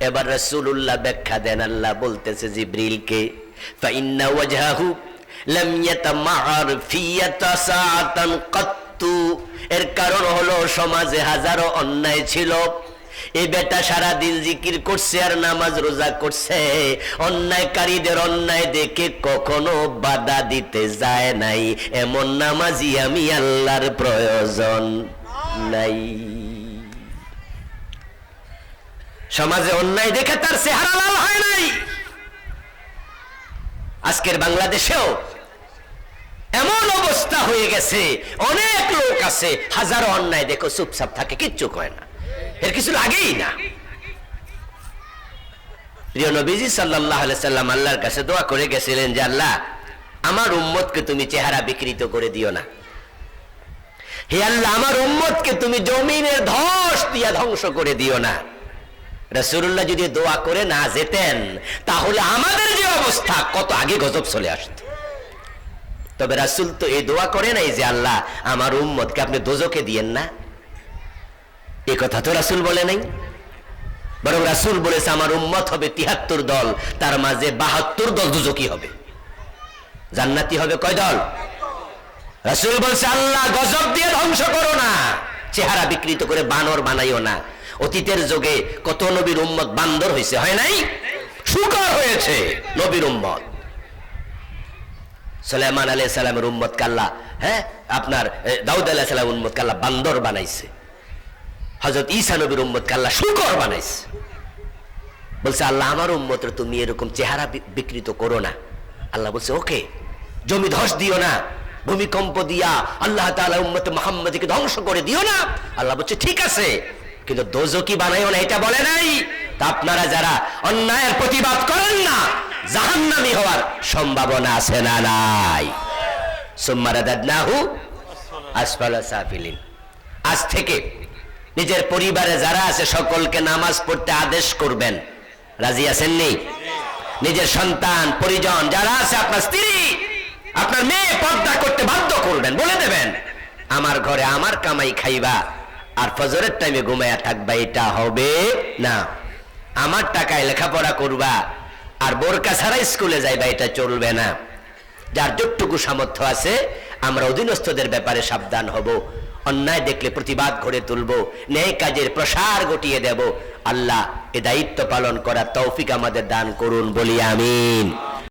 Speaker 1: এবার রাসূলুল্লাহ ব্যাখ্যা দেন। আল্লাহ বলতেছে জিবরিলকে, ফাইন্না ওয়াজহাহু লাম ইয়াতামার ফিয়াতা সাআতান কাত্তু। এর কারণ হলো সমাজে হাজারো অন্যায় ছিল, এই বেটা সারা দিন জিকির করছে আর নামাজ রোজা করছে, অন্যায়কারীদের অন্যায় দেখে কখনো বাধা দিতে যায় নাই। এমন নামাজি আমি আল্লাহর প্রয়োজন নাই। সমাজে অন্যায় দেখে তার চেহারা লাল হয় নাই। আজকের বাংলাদেশেও এমন অবস্থা হয়ে গেছে, অনেক লোক আছে হাজারো অন্যায় দেখো চুপচাপ থাকে, কিচ্ছু কয় না, এর কিছু লাগেই না। প্রিয় নবীজি সাল্লাল্লাহু আলাইহি সাল্লাম আল্লাহর কাছে দোয়া করে গেছিলেন যে আল্লাহ, আমার উম্মতকে তুমি চেহারা বিকৃত করে দিও না। হে আল্লাহ, আমার উম্মতকে তুমি জমিনের ধস দিয়া ধ্বংস করে দিও না। রাসূলুল্লাহ যদি দোয়া করে না যেতেন, তাহলে আমাদের যে অবস্থা, কত আগে গজব চলে আসত। তবে রাসূল তো এই দোয়া করে নাই যে আল্লাহ, আমার উম্মতকে আপনি দোজখে দিয়েন না। এই কথা তো রাসূল বলে নাই, বরং রাসূল বলেছে আমার উম্মত হবে ৭৩ দল, তার মাঝে ৭২ দল দুজকি হবে, জান্নাতি হবে কয় দল? রাসূল বলছে আল্লাহ গজব দিয়ে ধ্বংস করো না, চেহারা বিকৃত করে বানর বানাইও না। অতীতের যুগে কত নবীর উম্মত বান্দর হয়েছে, হয় নাই? শুকর হয়েছে নবীর উম্মত। সুলাইমান আলাইহিস সালামের উম্মত কাল্লা, আপনার দাউদ আলাইহিস সালামের উম্মত কাল্লা বান্দর বানাইছে। হযরত ঈসা নবীর উম্মত কাল্লা শুকর বানাইছে। বলছে আল্লাহ, আমার উম্মতের তুমি এরকম চেহারা বিকৃত করো না। আল্লাহ বলছে ওকে, জমি ধস দিও না, ভূমিকম্প দিয়া আল্লাহ তাআলা উম্মতে মুহাম্মাদকে ধ্বংস করে দিও না। আল্লাহ বলছে ঠিক আছে, কিন্তু দোজকি বানাইও না এটা বলে নাই। তা আপনারা যারা অন্যায়ের প্রতিবাদ করেন না, জাহান্নামী হওয়ার সম্ভাবনা আছে না নাই? সুম্মা রাদাদনাহু আসফালা সাফিলিন। আজ থেকে নিজের পরিবারে যারা আছে সকলকে নামাজ পড়তে আদেশ করবেন, রাজি আছেন নি? নিজের সন্তান পরিজন যারা আছে, আপনার স্ত্রী, আপনার মেয়ে পর্দা করতে বাধ্য করবেন, বলে দেবেন আমার ঘরে আমার কামাই খাইবা আর ফজরের টাইমে ঘুমায়া থাকবা, এটা হবে না। আমার টাকায় লেখাপড়া করবা আর বোরকা ছাড়া স্কুলে যাইবা, এটা চলবে না। যার যতটুকু সামর্থ্য আছে আমরা অধীনস্থদের ব্যাপারে সাবধান হব, অন্যায় দেখলে প্রতিবাদ গড়ে তুলব, ন্যায় কাজের প্রসার ঘটিয়ে দেব। আল্লাহ এ দায়িত্ব পালন করার তৌফিক আমাদের দান করুন, বলি আমিন।